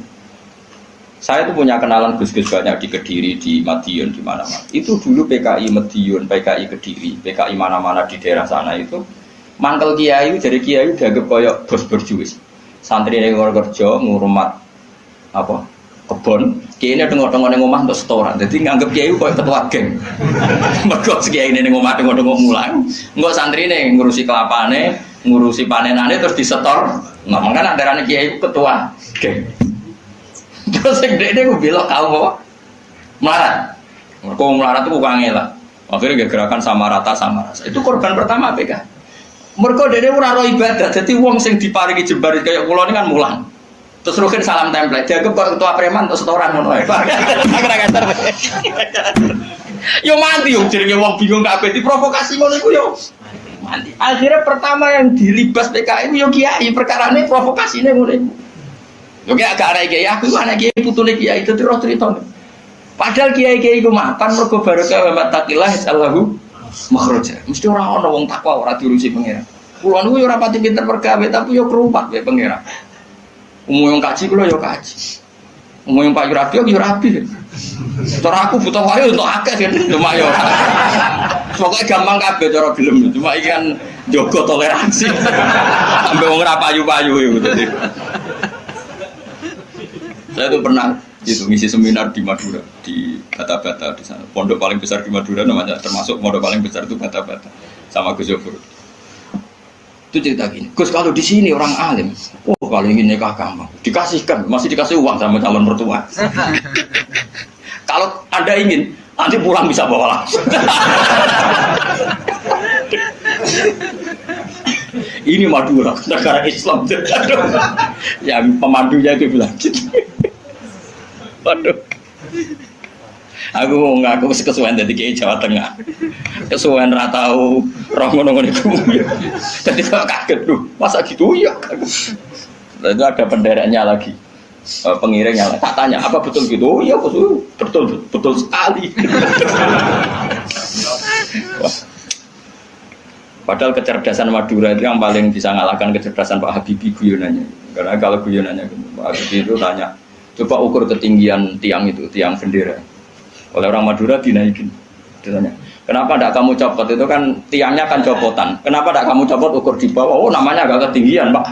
Saya tuh punya kenalan gus-gus banyak di Kediri, di Madiun, di mana-mana. Itu dulu PKI Madiun, PKI Kediri, PKI mana-mana di daerah sana itu. Mangkel kiai, jadi kiai dianggap koyok bos berjuis. Santri yang kerja ngurumat apa kebon kiai ini tengok-tengok ning omah untuk setoran jadi nganggep kiai koyo ketua geng mergo kiai ini ning omah tengok-tengok mulang engko santri ini ngurusi kelapane ngurusi panenane terus disetor ngomong kan antarane kiai ketua geng terus sing dekne ku belok kaum apa melarat mergo melarat itu kangelan Akhirnya gerakan sama rata sama rasa. Itu korban pertama PK. Mereka dene ora ro ibadah. Jadi wong sing diparingi jembar kayak kula ini kan mulang. Terus rukin salam template. Dia kok ketua preman terus setoran ngono ae. Yo mati yo jenenge wong bingung kabeh diprovokasi ngono iku yo. Mati. Akhirnya pertama yang dilibas PKI yo kiai perkarane provokasine ngono iku. Yo gak arek kiai aku anak kiai putune kiai itu terus critane. Padahal kiai-kiai ku mapan mergo barokah wa taqillah sallahu makhraja. Mesti ora ana wong takwa ora diurusi pangeran. Kula niku yo ora pati pinter pergawe tapi yo kerumat wae pangeran. Umum yang kaji kula yo kaji. Umum yang Pak Rabi yo rabi. Cara aku butuh wae untuk akeh kan cuma yo. Pokoke gampang kabeh cara gelem cuma iki kan jaga toleransi. Sampai wong ora payu-payu yo dadi. Saya tuh pernah itu ngisi seminar di Madura di Bata-Bata di sana. Pondok paling besar di Madura namanya termasuk pondok paling besar itu Bata-Bata sama Gus Yofur. Itu cerita gini, Gus kalau di sini orang alim, kalau ingin nikah gampang, dikasihkan, masih dikasih uang sama calon mertua. Kalau Anda ingin, nanti pulang bisa bawa langsung. Ini Madura, negara Islam. Ya pemandunya itu bilang gitu. Waduh, aku ngaku kesuwen dari kiai Jawa Tengah, kesuwen ratau roh ngono-ngono itu, jadi saya kaget tuh, masa gitu ya? Lalu ada pendereknya lagi, pengiringnya, tak tanya apa betul gitu? Oh iya betul sekali. Padahal kecerdasan Madura itu yang paling bisa ngalahkan kecerdasan Pak Habibie guyonannya, karena kalau guyonannya Pak Habibie itu tanya. Coba ukur ketinggian tiang itu, tiang bendera. Oleh orang Madura dinaikin. Ditanya, kenapa tidak kamu copot? Itu kan tiangnya kan copotan. Kenapa tidak kamu copot ukur di bawah? Oh namanya agak ketinggian Pak.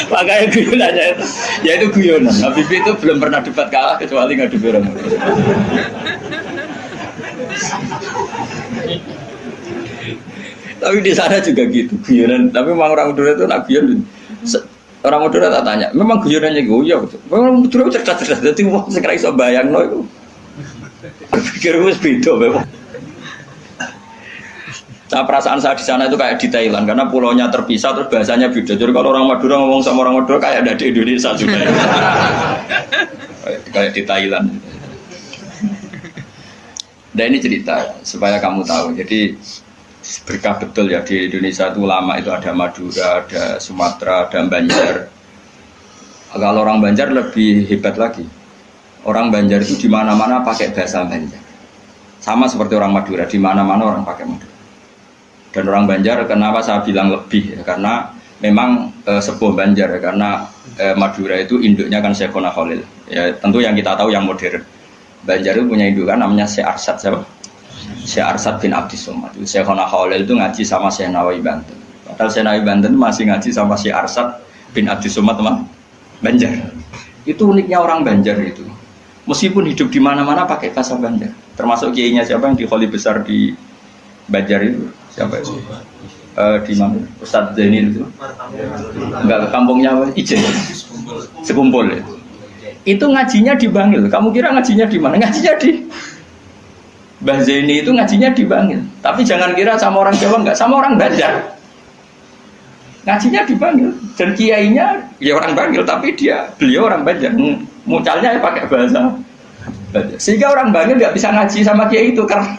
Makanya guyonannya itu, ya itu guyonan. Habibie itu belum pernah debat kalah kecuali ngadu orang. Tapi di sana juga gitu guyonan. Tapi memang orang Madura itu nak guyon. Orang Madura tak tanya, memang guyonannya gitu ya betul. Memang Madura cerdas-cerdas. Jadi wong sekarang iso bayangno itu. Pikir wis beda memang. Nah, perasaan saya di sana itu kayak di Thailand karena pulaunya terpisah terus bahasanya beda. Jadi kalau orang Madura ngomong sama orang Madura kayak ada di Indonesia juga. Kayak di Thailand. Dan ini cerita supaya kamu tahu. Jadi berkah betul ya di Indonesia itu lama itu ada Madura, ada Sumatera, ada Banjar. Kalau orang Banjar lebih hebat lagi. Orang Banjar itu di mana-mana pakai bahasa Banjar. Sama seperti orang Madura, di mana-mana orang pakai Madura. Dan orang Banjar kenapa saya bilang lebih ya? Karena memang sepuh Banjar ya, karena Madura itu induknya kan Syekhona Khalil. Ya tentu yang kita tahu yang modern. Banjar itu punya indukan namanya Syekh Arsad siapa? Syekh Arsad bin Abdis Somad. Syekhona Khalil itu ngaji sama Syekh Nawawi Banten. Padahal Syekh Nawawi Banten masih ngaji sama Syekh Arsad bin Abdis Somad teman Banjar. Itu uniknya orang Banjar itu. Meskipun hidup di mana-mana pakai bahasa Banjar. Termasuk kiainya siapa yang di Kholi besar di Banjar itu? Siapa itu? Di mana? Ustadz Zainil itu. Enggak ke kampungnya Ijen. Sekumpul ya. Itu ngajinya di Bangil. Kamu kira ngajinya di mana? Ngajinya di Mbah Zaini itu ngajinya di Bangil. Tapi jangan kira sama orang Jawa, enggak, sama orang Banjar. Ngajinya di Bangil. Dan kiainya ya orang Bangil, tapi beliau orang Banjar. Mucalnya ya pakai bahasa Banjar. Sehingga orang Bangil enggak bisa ngaji sama kiai itu karena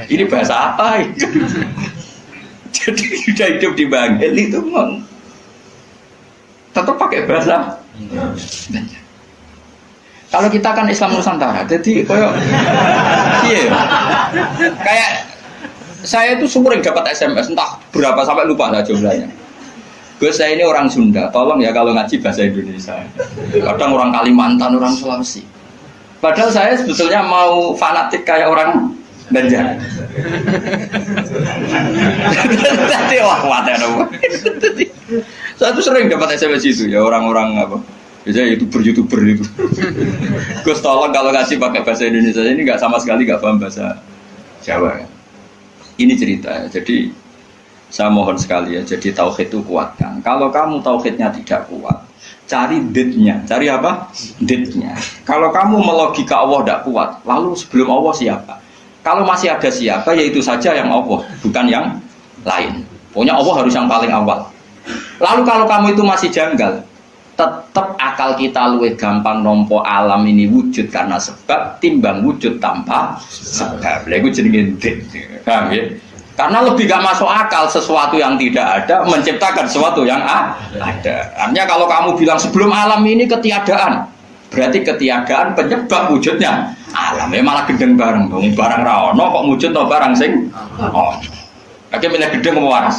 ini bahasa apa itu? Jadi sudah hidup di Bangil itu tetap pakai bahasa Banjar. Kalau kita kan Islam Nusantara, jadi kayak saya itu sering dapat SMS entah berapa sampai lupa lah jumlahnya. Gus saya ini orang Sunda, tolong ya kalau ngaji bahasa Indonesia. Kadang orang Kalimantan, orang Sulawesi. Padahal saya sebetulnya mau fanatik kayak orang Banjar. Jadi wah saya tuh sering dapat SMS itu ya orang-orang apa? Biasanya YouTuber itu. Gus tolong kalau ngasih pakai bahasa Indonesia ini nggak sama sekali nggak paham bahasa Jawa. Ini cerita. Jadi Saya mohon sekali ya, jadi tauhid itu kuatkan. Kalau kamu tauhidnya tidak kuat, cari ditnya. Cari apa? Ditnya. Kalau kamu melogika Allah tidak kuat, lalu sebelum Allah siapa? Kalau masih ada siapa, yaitu saja yang Allah, bukan yang lain. Pokoknya Allah harus yang paling awal. Lalu kalau kamu itu masih janggal, tetap akal kita luwih gampang nompo alam ini wujud karena sebab timbang wujud tanpa sebab. Lha iku jenenge dit. Paham ya? Karena lebih gak masuk akal sesuatu yang tidak ada menciptakan sesuatu yang ada. Artinya kalau kamu bilang sebelum alam ini ketiadaan, berarti ketiadaan penyebab wujudnya alam. Ya malah gendeng bareng dong. Barang ra ono kok wujud to barang sing ono. Kakek milih gendeng apa waras?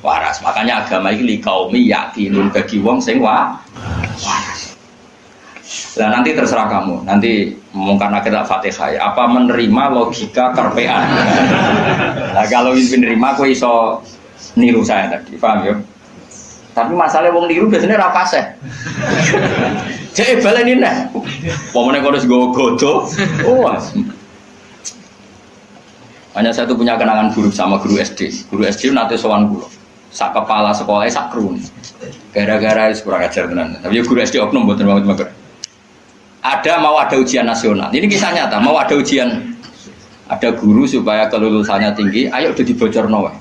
Waras. Makanya agama ini kaumi yakinun bagi wong sing waras. Nah nanti terserah kamu. Nanti karena kita Fatihah ya, apa menerima logika kerpean. Nah kalau menerima aku iso niru saya tadi, paham ya? Tapi masalah wong niru biasanya ra pas. Cek baleni nah. Pomone kok wis godo. Oh. Hanya saya tuh punya kenangan buruk sama guru SD. Guru SD nanti sowan kula. Sak kepala sekolahnya sak krun. Gara-gara kurang ajar tenan. Tapi guru SD oknum mboten banget. Mau ada ujian nasional. Ini kisah nyata, mau ada ujian. Ada guru supaya kelulusannya tinggi, ayo udah dibocorno wae.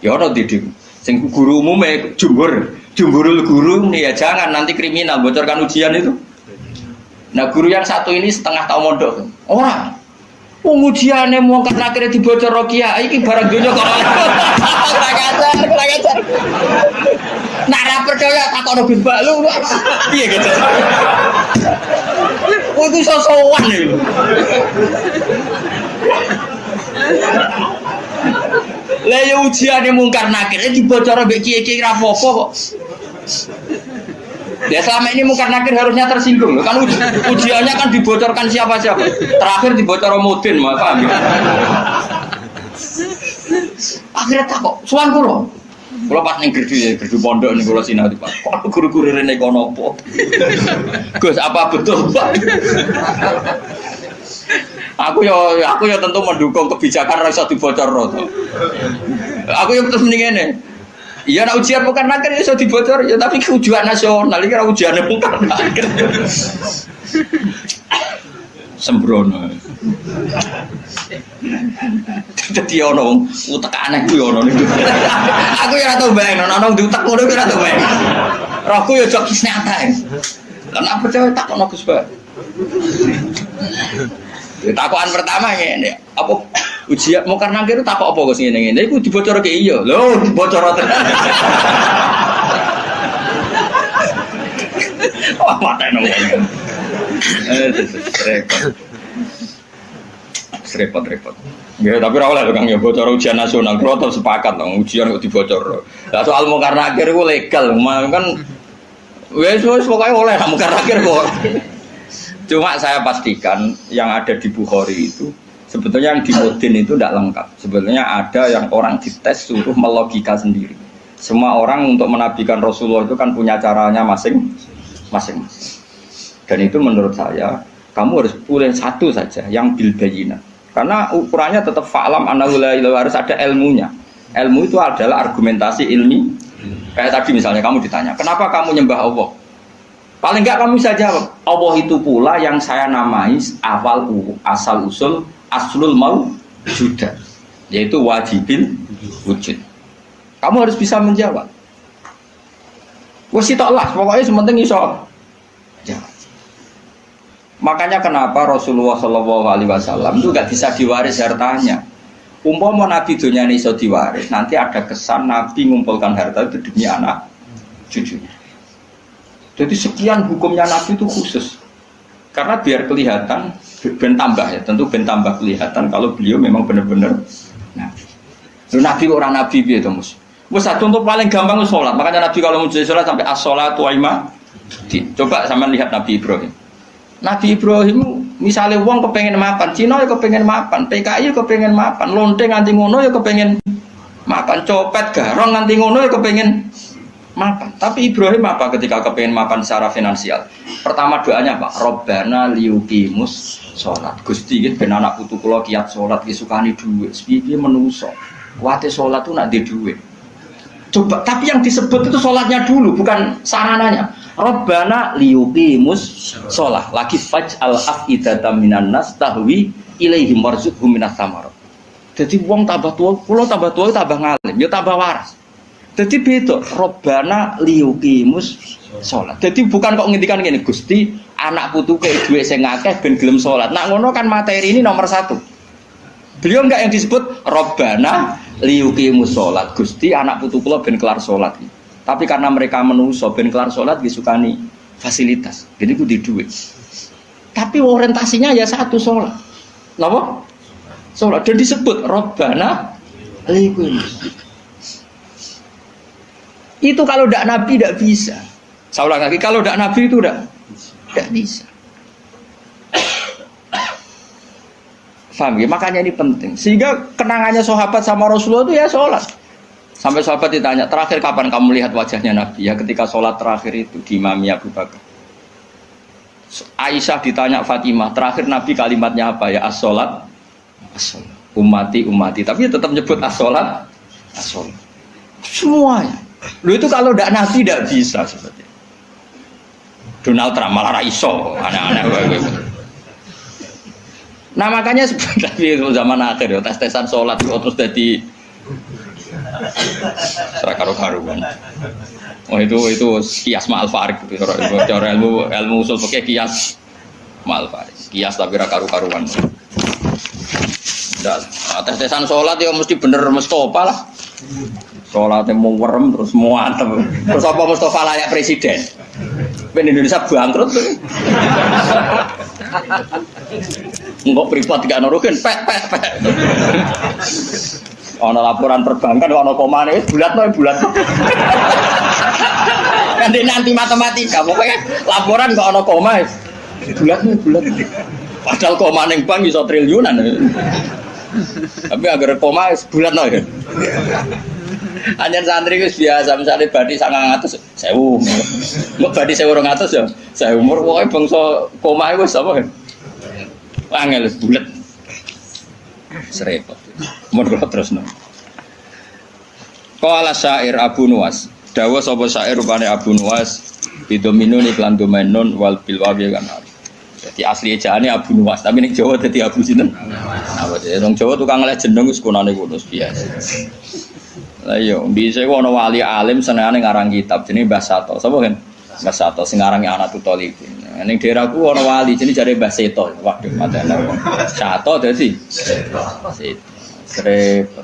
Ya ono didik. Sing guru umume jumhurul guru nih ya jangan nanti kriminal bocorkan ujian itu. Nah, guru yang satu ini setengah tahun mondok. Ora. Ujiane mau kan akhirnya dibocor kiai iki barang donya kok. Kurang ajar. Nak ra percaya takono bin Baklu. Piye gitu. Oh itu sosokan itu. Lah ya ujiane mungkar nakir dibocor mbek kiai-kiai ra apa-apa kok. Ya selama ini mungkar nakir harusnya tersinggung loh. Kan ujiannya kan dibocorkan siapa-siapa. Terakhir dibocor Mudin, paham ya? Akhirnya tak kok, suan kula. Kula pas ning gerdu pondok ning kula sinau Pak. Kok guru-guru rene kono apa? Gus, apa betul, Pak? Aku ya tentu mendukung kebijakan ra iso dibocorno to. Aku ya terus mending ngene. Iya nak ujian bukan nakir iso dibocor ya tapi ujian nasional iki ora ujiane bukan nakir. Sembrono. Dadi ono utek aneh kuwi ono niku. Aku ya ora tau bayang ono diutek ngono ki ora tau bayang. Rohku ya jok kisnata. Lan apa percaya tak ono Gus Pak. Takokan pertama ngene, apa ujian mau karena kira takok apa Gus ngene-ngene iku dibocorke iya. Lho, dibocor tenan. Wah, mateno. Repot. Ya, tapi ora oleh Kang ya bocor ujian nasional, kula tetep sepakat dong ujian kok dibocor. Lah soal mau karena akhir iku legal, kan wis pokoke oleh mau karena akhir kok. Cuma saya pastikan yang ada di Bukhari itu sebetulnya yang di Mudin itu tidak lengkap. Sebetulnya ada yang orang dites suruh melogika sendiri. Semua orang untuk menabikan Rasulullah itu kan punya caranya masing-masing. Dan itu menurut saya kamu harus pilih satu saja yang bil bayyinah. Karena ukurannya tetap fa'lam annahu la ilaha harus ada ilmunya. Ilmu itu adalah argumentasi ilmi. Kayak tadi misalnya kamu ditanya, kenapa kamu nyembah Allah? Paling enggak kamu bisa jawab, Allah itu pula yang saya namai asal usul aslul mawjudah, yaitu wajibil wujud. Kamu harus bisa menjawab. Wes sitok lah, pokoknya sementing iso jawab. Makanya kenapa Rasulullah SAW itu enggak bisa diwaris hartanya. Umpama Nabi dunia ini iso diwaris, nanti ada kesan Nabi mengumpulkan harta itu demi anak cucunya. Jadi sekian hukumnya Nabi itu khusus. Karena biar kelihatan ben tambah ya, tentu ben tambah kelihatan kalau beliau memang benar-benar Nabi. Nabi orang Nabi piye to, Mus? Wes contoh paling gampang itu salat. Makanya Nabi kalau mau salat sampai as-shalatu wa coba sama lihat Nabi Ibrahim. Nabi Ibrahim misalnya wong kepengen mapan, Cina ya kepengen mapan, PKI ya kepengen mapan, lonte nganti ngono ya kepengen mapan, copet garong nganti ngono ya kepengen makan. Tapi Ibrahim apa ketika kepengen makan secara finansial? Pertama doanya Pak, Robbana liyuqimus sholat. Gusti iki ben anak putu kula kiat sholat ki sukani dhuwit. Piye menungso. Kuwate salat tuh nak di duit. Coba, tapi yang disebut itu sholatnya dulu, bukan sarananya. Rabbana liyuqimus sholah. Lagi faj'al af'idatan minan nas tahwi ilaihim warzuqhum minas samarat. Jadi wong tambah tua, kula tambah tua tambah ngalim, ya tambah waras. Jadi beda, Rabbana liyuqimus sholat. Jadi bukan kok ngendikan ngene, Gusti, anak putuke duwe sing akeh ben gelem sholat. Nak ngono kan materi ini nomor 1. Beliau enggak yang disebut Rabbana liyuqimus sholat. Gusti anak putu kula ben kelar sholat. Tapi karena mereka menungso ben kelar sholat disukani fasilitas. Jadi ku di duit. Tapi orientasinya ya satu sholat. Napa? Sholat. Dan disebut Rabbana liyuqimus. Itu kalau tidak Nabi tidak bisa. Saya ulang lagi, kalau tidak Nabi itu tidak bisa. Faham ya? Makanya ini penting. Sehingga kenangannya sahabat sama Rasulullah itu ya sholat. Sampai sahabat ditanya, terakhir kapan kamu lihat wajahnya Nabi? Ya ketika sholat terakhir itu di Imami Abu Bakar. Aisyah ditanya Fatimah, terakhir Nabi kalimatnya apa ya? As-sholat, as-sholat. Ummati, ummati. Tapi tetap nyebut as-sholat, as-sholat. Semuanya. Lu itu kalau tidak Nabi tidak bisa seperti itu. Donald Trump malah raiso, aneh-aneh. Nah makanya sebenarnya itu zaman akhir ya tes-tesan sholat itu terus jadi serakaru-karuan. Oh itu kias ma'al farik gitu. Cara ilmu usul pakai kias ma'al farik. Kias tapi rakaru-karuan. Nah, tes-tesan sholat ya mesti bener Mustafa lah. Sholatnya mau werem terus mau antem. Terus apa Mustafa layak presiden? Ben Indonesia bangkrut tuh. Enggak privat gak nurukin, pek. Ono laporan perbankan, ono komane, bulat. Kan nanti matematika, pokoknya laporan kok ono koma, bulat. Padahal koma neng bank iso triliunan. Tapi agar koma bulat no ya. Anjen santri wis biasa, misalnya badi 900, 1000. Mbok badi 1200 ya. Saya umur pokoke bangsa koma wis apa ya? Angel bulet. Serepot. Mun kula terusno. Qala syair Abu Nuwas. Dawa sapa syair rupane Abu Nuwas bidominun iklan domenun wal bil wawi kan. Jadi asli ejaane Abu Nuwas, tapi ning Jawa dadi Abu sinten? Apa dadi wong Jawa tukang ngeleh jeneng wis kunane ngono biasa. Lah iya, dhisik ana wali alim senengane ngarang kitab jenenge Mbah Sato. Sapa kan? Mbah Sato sing ngarangi Anatul Thalibin. Ning daerahku ana wali jenenge jare Mbah Seto. Waduh, madane. Sato dadi Seto. Repot.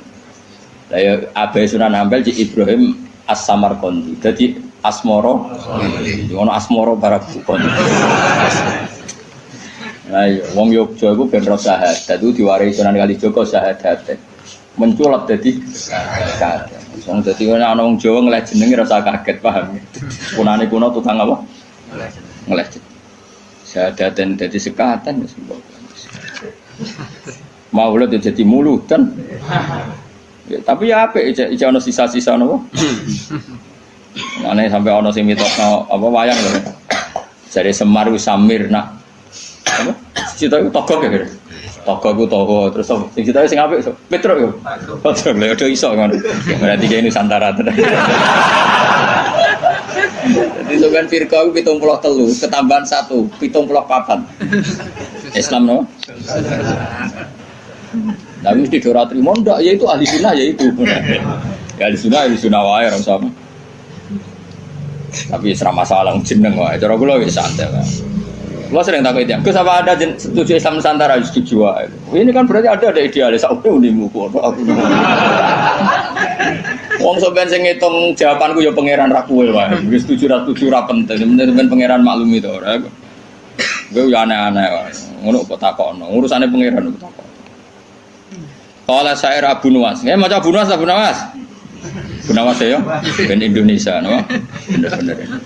Lah ya Abai Sunan Ampel Cik Ibrahim As-Samarqandi. Dadi Asmoro. Ono Asmoro Barakukon. Lah iya, wong Yogya iku ben ro syahadat. Dadi diwarisi Sunan Kalijaga syahadat. Menculap jadi kaget. Wong dadi ana wong Jawa ngeleh jenenge rasa kaget, paham. Kunane kuno tukang apa? Ngeleh. Syahadaten dadi sekatan wis. Maulid jadi muludan. Ya, tapi ya apik iki ana sisa-sisa napa? Mane sampai ana sing mitosno apa wayang lho. Jare Semar wis samir nak. Apa? Cita iku togok ya. Toko ku toko terus sing citae sing apik Petro yo. Petro lho do iso ngono. Berarti kene Nusantara tenan. Jadi sokan firqa ku 73 ketambahan 1 74. Islam no. Lah mesti ora trimo ndak ya itu ahli sunnah ya itu. Ya ahli sunnah wae ora sama. Tapi ora masalah jeneng wae. Cara kula wis santai wae. Lo sering takut itu, Gus apa ada setuju Islam Nusantara setuju aja. Ini kan berarti ada idealis. Aku unimu kok. Wong sampean sing ngitung jawabanku ya pangeran ra kowe wae. Wis setuju ra penting. Sampeyan pangeran maklum itu ora. Gue ya aneh-aneh wae. Ngono kok takokno. Urusane pangeran kok takok. Qala syair Abu Nuwas. Nggih maca Abu Nuwas. Abu Nuwas ya. Ben Indonesia no. Bener-bener.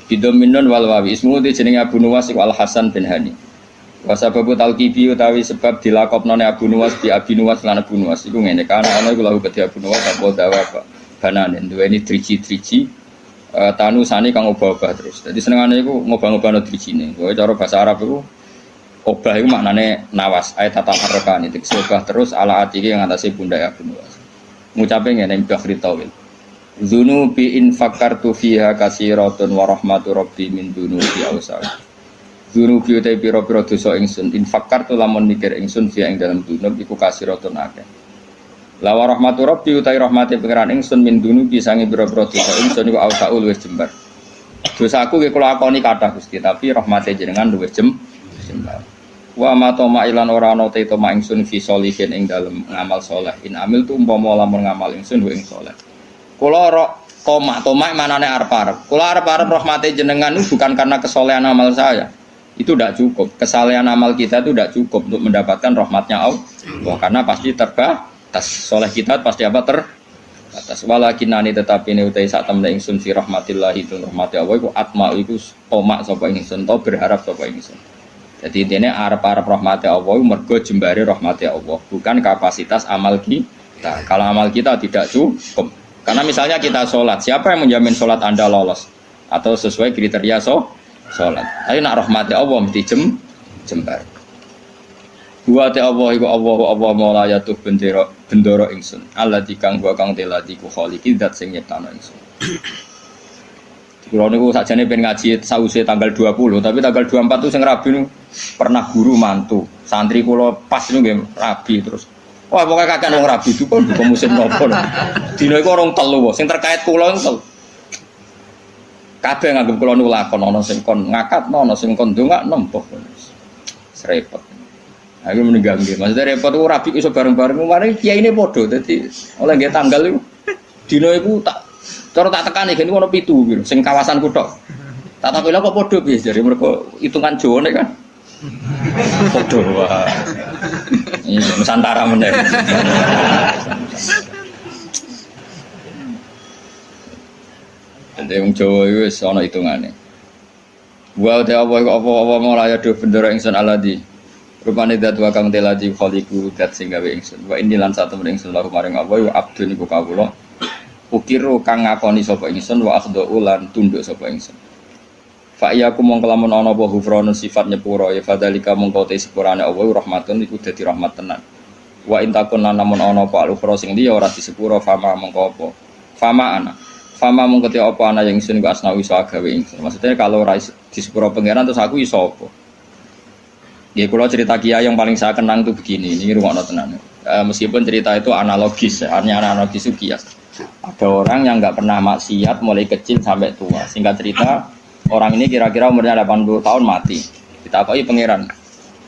Bidominun wal wawi ismu di jenenge Abu Nuwas Al Hasan bin Hani. Wa sababu talqibi utawi sebab dilakopnone Abu Nuwas bi Abi Nuwas lan Abu Nuwas iku ngene kana ana iku lahu kedhi Abu Nuwas apa dawa apa bananen duweni triji tanu sani kang obah-obah terus. Dadi senengane iku ngobah-ngobahno trijine. Kowe cara bahasa Arab iku Obah itu maknane nawas, ayat tata harrokan itu obah terus ala atihi yang atasi pundak Abu Nuwas. Ngucapin ngene mbah ritawil. Dzunubi in fakartu fiha katsiratun wa rahmatu rabbi min dzunubi awsa. Dzunubi utai pira-pira dosa ingsun in fakartu lamun mikir ingsun fiha ing dalam dzunub iku katsiratun akeh. La wa rahmatu rabbi utai rahmate pangeran ingsun min dzunubi sange pira-pira dosa ingsun iku awsa luwih jembar. Dosaku ge kula akoni kathah Gusti, tapi rahmate jenengan luwih jembar. Wa ma toma ilan ora ana te toma ingsun fi sholihin ing dalem ngamal saleh in amil tu umpama lamun ngamal ingsun ing saleh kula toma manane arep-arep kula arep-arep rahmate jenengan itu bukan karena kesolehan amal saya itu tidak cukup kesalehan amal kita itu tidak cukup untuk mendapatkan rahmatnya Allah karena pasti terbatas soleh kita pasti apa terbatas walakinani tetapi ini utai sak temne ingsun fi rahmatillah itu rahmati Allah iku atma iku toma sapa ingsun to berharap sapa ingsun. Jadi intinya arep-arep rahmati Allah mergo jembari rahmati Allah bukan kapasitas amal kita. Kalau amal kita tidak cukup. Karena misalnya kita sholat, siapa yang menjamin sholat Anda lolos atau sesuai kriteria sholat? Ayo nak rahmati Allah mesti jembar. Wa ta Allah iku Allah maula yatuh bendoro ingsun. Allah dikang wa kang telati ku khaliqi zat sing nyiptano ingsun. Kulo niku sakjane pengen ngaji sause tanggal 20, tapi tanggal 24 itu sing rabi niku pernah guru mantu. Santri kula pas niku nggih rabi terus. Wah, pokoke kakek wong rabi itu kok musim nopo. Dina iku orang telu sing terkait kula niku. Kabeh nganggep kula niku lakon ana sing kon ngakatno, ana sing kon ndongakno mbah. Repot. Aku meninggal nggih. Maksudnya repot ku rabi iso bareng-bareng mari kiyaine padha. Dadi oleh nggih tanggal iku dina iku cara tak tekani gene ono 7 gitu, sing kawasan kuthok. Tak takoni kok padha piye jare mergo hitungan Jawane kan. Padha wae. Ini Nusantara meneh. Dadi wong Jawa iku wis ana hitungane. Wa ta apa mulaya do bendera ingsun aladi. Rupane dat wa kang teladi khaliqu dat sing gawe ingsun. Wa ini lan satu ingsun lahu maring apa wa abdun iku kawula. Ukiru kang ngakoni sapa ingsun wa akhdhu lan tunduk sapa ingsun. Fa iyaku mongko lamun ana apa ghufranu sifat nyepuro ya fadzalika mongko te sepurane Allah rahmatun iku dadi rahmat tenan. Wa intakun lan lamun ana apa al-ukhra sing liya ora disepuro fama mongko apa. Fama mongko te apa ana yang ingsun ku asnawi iso gawe ingsun. Maksudnya kalau ora disepuro pangeran terus aku iso apa. Ya kalau cerita kiai yang paling saya kenang itu begini, ini rungokno tenan. Meskipun cerita itu analogis, artinya analogis itu kias. Ada orang yang nggak pernah maksiat mulai kecil sampai tua. Singkat cerita, orang ini kira-kira umurnya 80 tahun mati. Ditakoi pangeran,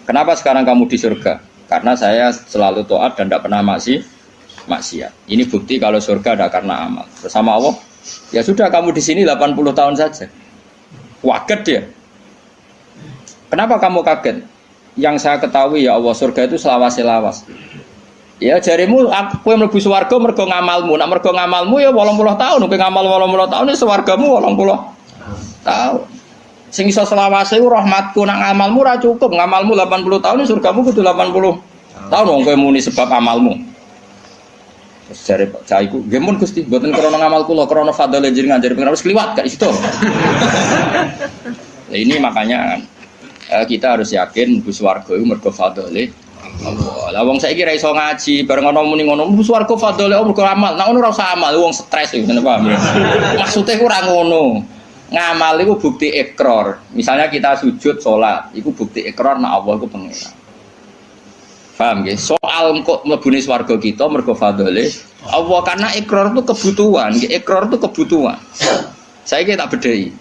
kenapa sekarang kamu di surga? Karena saya selalu taat dan tidak pernah maksiat. Ini bukti kalau surga ada karena amal. Bersama Allah, ya sudah kamu di sini 80 tahun saja. Waget dia. Kenapa kamu kaget? Yang saya ketahui ya Allah surga itu selawas-selawas. Ya jarimu aku yang mlebu swarga mergo ngamalmu. Nek mergo ngamalmu ya 80 tahun, kowe ngamal 80 tahun ya swargamu 80 tahun. Sing iso selawase rahmatku nek ngamalmu ora cukup. Ngamalmu 80 tahun ya surgamu kudu 80 tahun wong kowe muni sebab amalmu. Terus jare Pak Caiku, nggih mun Gusti, mboten krana ngamal kula, krana fadhole jenengan jare pengen wis kliwat gak situ. Nah ini makanya kita harus yakin mlebu swarga iku mergo fadhole Allah. Lah wong saiki ra iso ngaji, bareng ana muni ngono, mlebu swarga fadhole Allah mergo amal. Nek ngono ora usah amal, wong stres iku, paham ya? Maksude ku ora ngono. Ngamal iku bukti ikrar. Misalnya kita sujud salat, iku bukti ikrar nek Allah iku pengira. Paham nggih? Soal kok mlebune swarga kita mergo fadhole Allah karena ikrar itu kebutuhan, nggih ikrar itu kebutuhan. Saiki tak bedhei.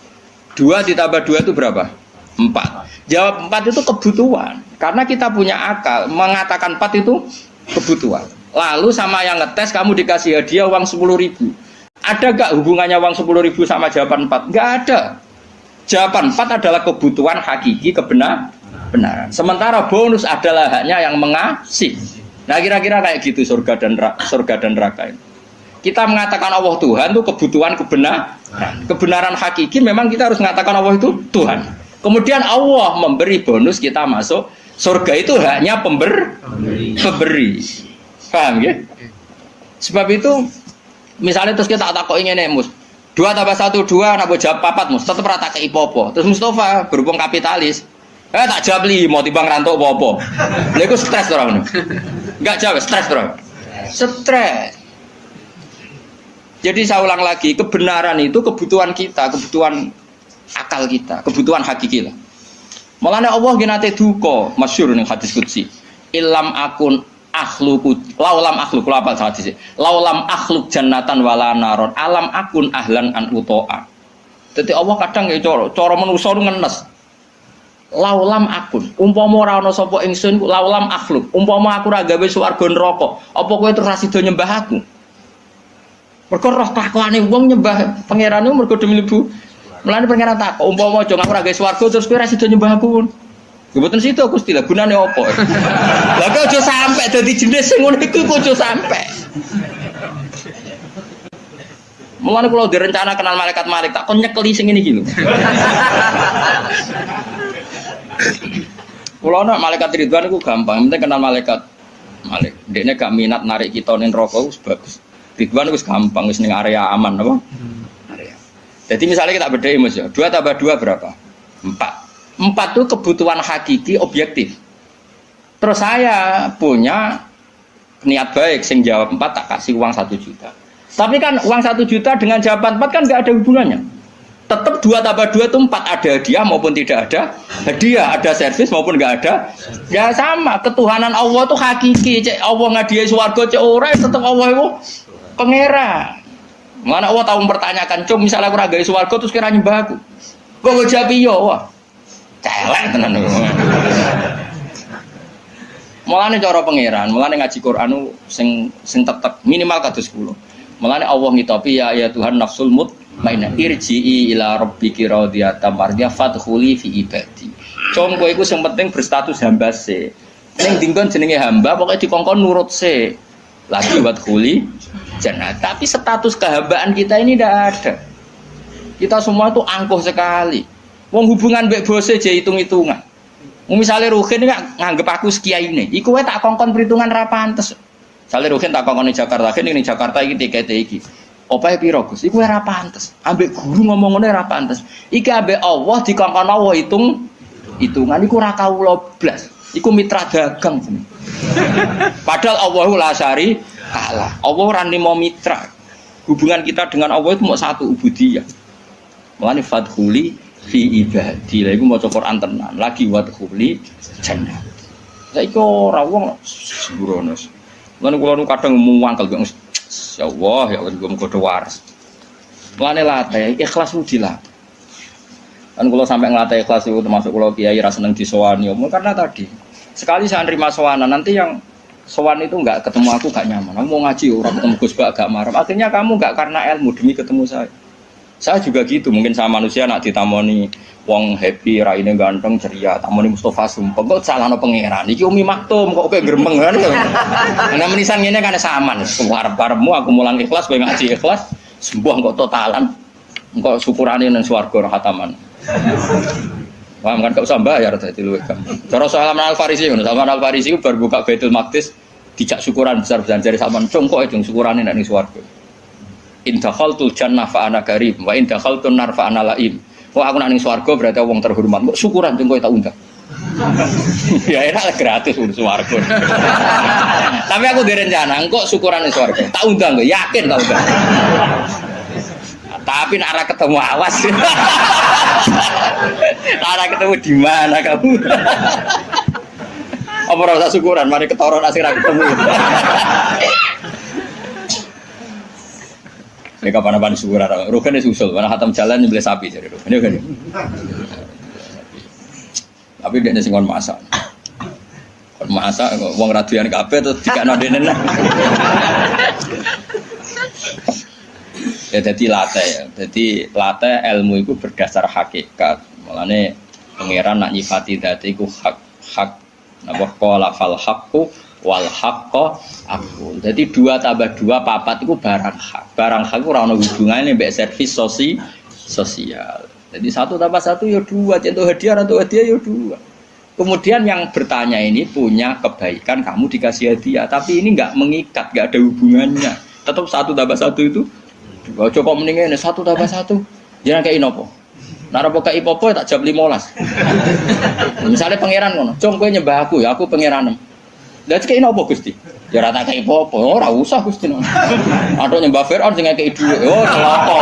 2 ditambah 2 itu berapa? 4. Jawab 4 itu kebutuhan. Karena kita punya akal, mengatakan 4 itu kebutuhan. Lalu sama yang ngetes kamu dikasih hadiah uang 10.000. Ada gak hubungannya uang 10.000 sama jawaban 4? Gak ada. Jawaban 4 adalah kebutuhan hakiki kebenaran. Sementara bonus adalah haknya yang mengasih. Nah kira-kira kayak gitu surga dan neraka ini. Kita mengatakan Allah Tuhan itu kebutuhan kebenaran hakiki memang kita harus mengatakan Allah itu Tuhan. Kemudian Allah memberi bonus kita masuk surga itu hanya pemberi. Paham ya? Sebab itu misalnya terus kita takok ngene Mus. 2 tambah 1 2 nak jawab 4 Mus, tetep rata kei popo. Terus Mustafa berhubung kapitalis. Tak jawab mau timbang rantuk apa-apa. Lha iku stres ora ngono. Enggak jawab, stres ora. Stres. Jadi saya ulang lagi, kebenaran itu kebutuhan kita, kebutuhan akal kita, kebutuhan hakiki lah. Mulane Allah nate duka, masyhur ning hadis qudsi. Ilam akun akhluku laulam akhluk apa hadis. Laulam akhluk jannatan wala naron, alam akun ahlan an utoa. Dadi Allah kadang ya cara manusa ngenes. Laulam akun, umpama ora ana sapa ingsun laulam akhluk, umpama aku ora gawe swarga neraka, apa kowe terus ra sida nyembah aku? Mergo roh kelakuane wong nyembah pangerane mergo demi mlebu. Mulane pangeran tak umpama aja aku ora gawe swarga terus kowe ra sida nyembah aku. Ya mboten sida Gusti, lha gunane apa? Lah kok aja sampe dadi jenis sing ngono iku kok aja sampe. Mulane kula direncana kenal malaikat-malaikat tak kon nyekeli sing ngene iki lho. Kalau nak malaikat Ridwan itu gampang, penting kenal malaikat. Dia gak minat narik kita ning neraka wis bagus. Ridwan itu gampang, wis ning area aman apa? Area. Jadi misalnya kita bedai Mas ya, 2 tambah 2 berapa? 4. 4 itu kebutuhan hakiki objektif. Terus saya punya niat baik, sing jawab 4 tak kasih uang 1 juta. Tapi kan uang 1 juta dengan jawaban 4 kan gak ada hubungannya. Tetap 2 tambah 2 itu 4, ada hadiah maupun tidak ada hadiah, ada servis maupun enggak ada. Ya sama, ketuhanan Allah itu hakiki. Cek Allah ngadiai swarga cek ora tetap Allah itu pangeran. Mana Allah tahu mempertanyakan, "Cum, misalnya aku ra gawe swarga terus kira nyembah aku." Kok jawab iya, wah. Celek tenan. Mulane cara pangeran, mulane ngaji Quran sing tetep minimal kados 10. Mulane Allah ngitopi ya Tuhan nafsul mutmainnah irji'i ila rabbiki radiyatan mardiyah fadkhuli fi ibadi. Cung kowe iku sing penting berstatus hamba se. Ning dinggon jenenge hamba pokoke dikongkon nurut se. Lagi wadkhuli jannah. Tapi status kehambaan kita ini tidak ada. Kita semua itu angkuh sekali. Wong hubungan mbek bose je hitung-hitungan. Misale Ruhin nganggep aku sekiyaine, iku wae tak kongkon perhitungan ra pantes. Sale Ruhin tak kongkon ning Jakarta, ning Jakarta iki tikete iki. Opahe piro Gus? Iku ora pantes. Ambek guru ngomong ngene ora pantes. Iki ambek Allah dikongkon Allah hitungan iku ora kawula blas. Iku mitra dagang. Padahal Allahu la syari Allah. Allah ora nimo mitra. Hubungan kita dengan Allah itu mau satu ubudiyah. Mulane fadkhuli fi ibadi. Lha iku maca Quran tenan. Lagi wadkhuli jannah. Saiki ora wong sembrono. Mulane kula kadang muangkel ya Allah ya Allah muga waras. Mulane latih ikhlas udilah. Kan kula sampai ngelatih ikhlas itu termasuk kula kiai ra seneng disowani omong karena tadi sekali saya nerima sowanan nanti yang sowan itu enggak ketemu aku gak nyaman. Aku mau ngaji ora ketemu Gus Bak gak marah. Akhirnya kamu enggak karena ilmu demi ketemu saya. Saya juga gitu, mungkin sama manusia nak ditamoni wong happy, raine ganteng, ceria, tamoni Mustafa Sumpah, kok salahno pangeran. Iki Umi Maktum kok kayak gremeng kan. Ana menisan ngene kan saman. Arep-arepmu aku mulang ikhlas, kowe ngaji ikhlas, sembuh kok totalan. Engko syukurane nang swarga ra khataman. Paham kan gak usah bayar dadi luwih gampang. Cara Salman Al-Farisi ngono, Salman Al-Farisi ku baru buka Baitul Maqdis dijak syukuran besar-besaran jare sampean congkok itu syukurane nek ning swarga. In dakhaltul jannah fa ana karim wa in dakhaltun nar fa ana laim. Wah aku nak ning swarga berarti wong terhormat. Kok syukuran jeng kowe tak undang. Ya enak gratis urus swarga. Tapi aku direncana engko syukuran ning swarga. Tak undang kok, yakin tak undang. Tapi nak arah ketemu awas. Arah ketemu di mana kamu? Apa ora usah syukuran, mari ketoron asik ra ketemu. Nek kapan-kapan syukuran, rukane susul, mana khatam jalan nyembelih sapi jadi rukane kan. Tapi dekne sing kon masak. Kon masak wong raduyan kabeh terus dikakno dene. Ya jadi latih ilmu itu berdasar hakikat. Mulane pangeran nak nyifati dzat iku hak napa qala fal haqqu wal haqqo aku. Jadi 2 tambah 2 4 itu barang hak. Barang hak ora ono hubungane mbek servis sosial. Jadi 1 tambah 1 ya 2, contoh hadiah atau hadiah ya 2. Kemudian yang bertanya ini punya kebaikan kamu dikasih hadiah, tapi ini enggak mengikat, enggak ada hubungannya. Tetap 1 tambah 1 itu coba mendingan 1 tambah 1 jangan kayak nopo Nara pokai popo tak jam 15. Misalnya pangeran ngono, "Cung kowe nyembah aku ya, aku pangeran." Lah cek ini apa Gusti? Ya ora tak kei popo, ora usah Gusti. Atok nyembah Firaun sing ngekeki dhuwit. Oh, celaka.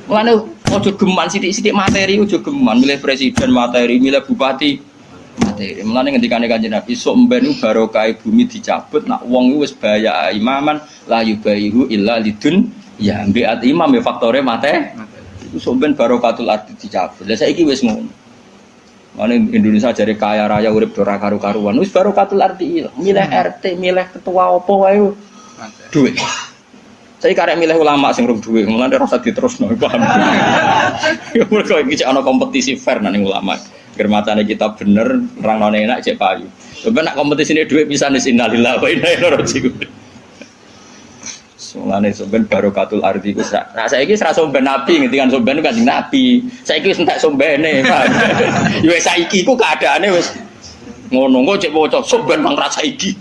Mulane ojo geman sithik-sithik materi, ojo geman milih presiden materi, milih bupati materi. Mulane ngendikane Kanjeng Nabi, sok mben barokah bumi dicabut, nak wong wis baya imaman la yubaihu illa lidun. Ya mbiat imam ya faktore mate. Iku sok ben barokatul ardi dicabut. Lah saiki wis ngono. Mane Indonesia jare kaya raya urip ora karu-karuan. Wis barokatul ardi ilang. Milih RT, milih ketua apa wae duit. Saya karek milih ulama sing rung duwe, mulane rasa diterusno, paham. Ya mergo iki ana kompetisi fair nang ulama. Germatane kita bener, rangne enak cek payu. Sampe nak kompetisine dhuwit pisan wis innalillahi wa inna ilaihi raji'un. Mulane sampean barokatul ardi ku sak. Nah saiki wis ra somben nabi, ngendikan somben Kanjeng Nabi. Saiki wis entek sombene, paham. Ya wis saiki ku keadaane wis ngono kok cek waca somben bang rasa iki.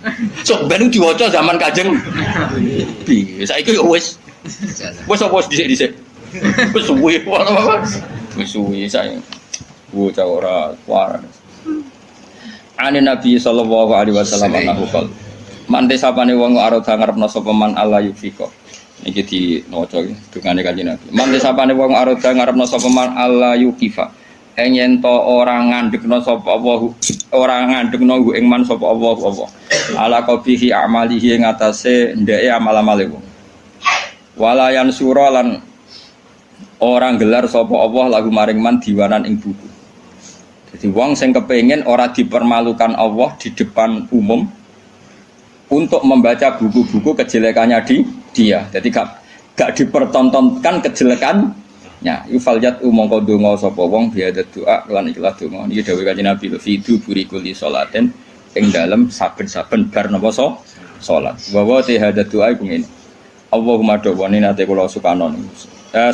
Somben diwaca zaman Kanjeng Nabi. Saiki yo wis apa dhisik-dhisik. Wis suwi. Wis suwi saiki. Bocah ora waras. Ane Nabi sallallahu alaihi wasallam anahu qol. Mante sapane wong arep ngarepno sapa man Allah yufiko. Iki di maca dungane Kanjeng Nabi. Mante sapane wong arep ngarepno sapa man Allah yukifa. Yen to ora ngandhekno sapa Allah, ora ngandhekno ing man sapa Allah apa. Ala qabihi amalihi ing atase ndeke amal-amale wong. Walayan sura lan ora gelar sapa Allah lagu maring man diwanan ing buku. Jadi wong sing kepengin ora dipermalukan Allah di depan umum untuk membaca buku-buku kejelekannya di dia. Jadi gak dipertontonkan kejelekannya. Yufaljat umangka donga sapa wong biada doa lan ikhlas donga. Niki dawuh Kanjeng Nabi fidu burikuli salaten ing dalem saben-saben bar napa salat. Wa wa hada doa iku ngene. Allahumma dawani nate kula sukanon.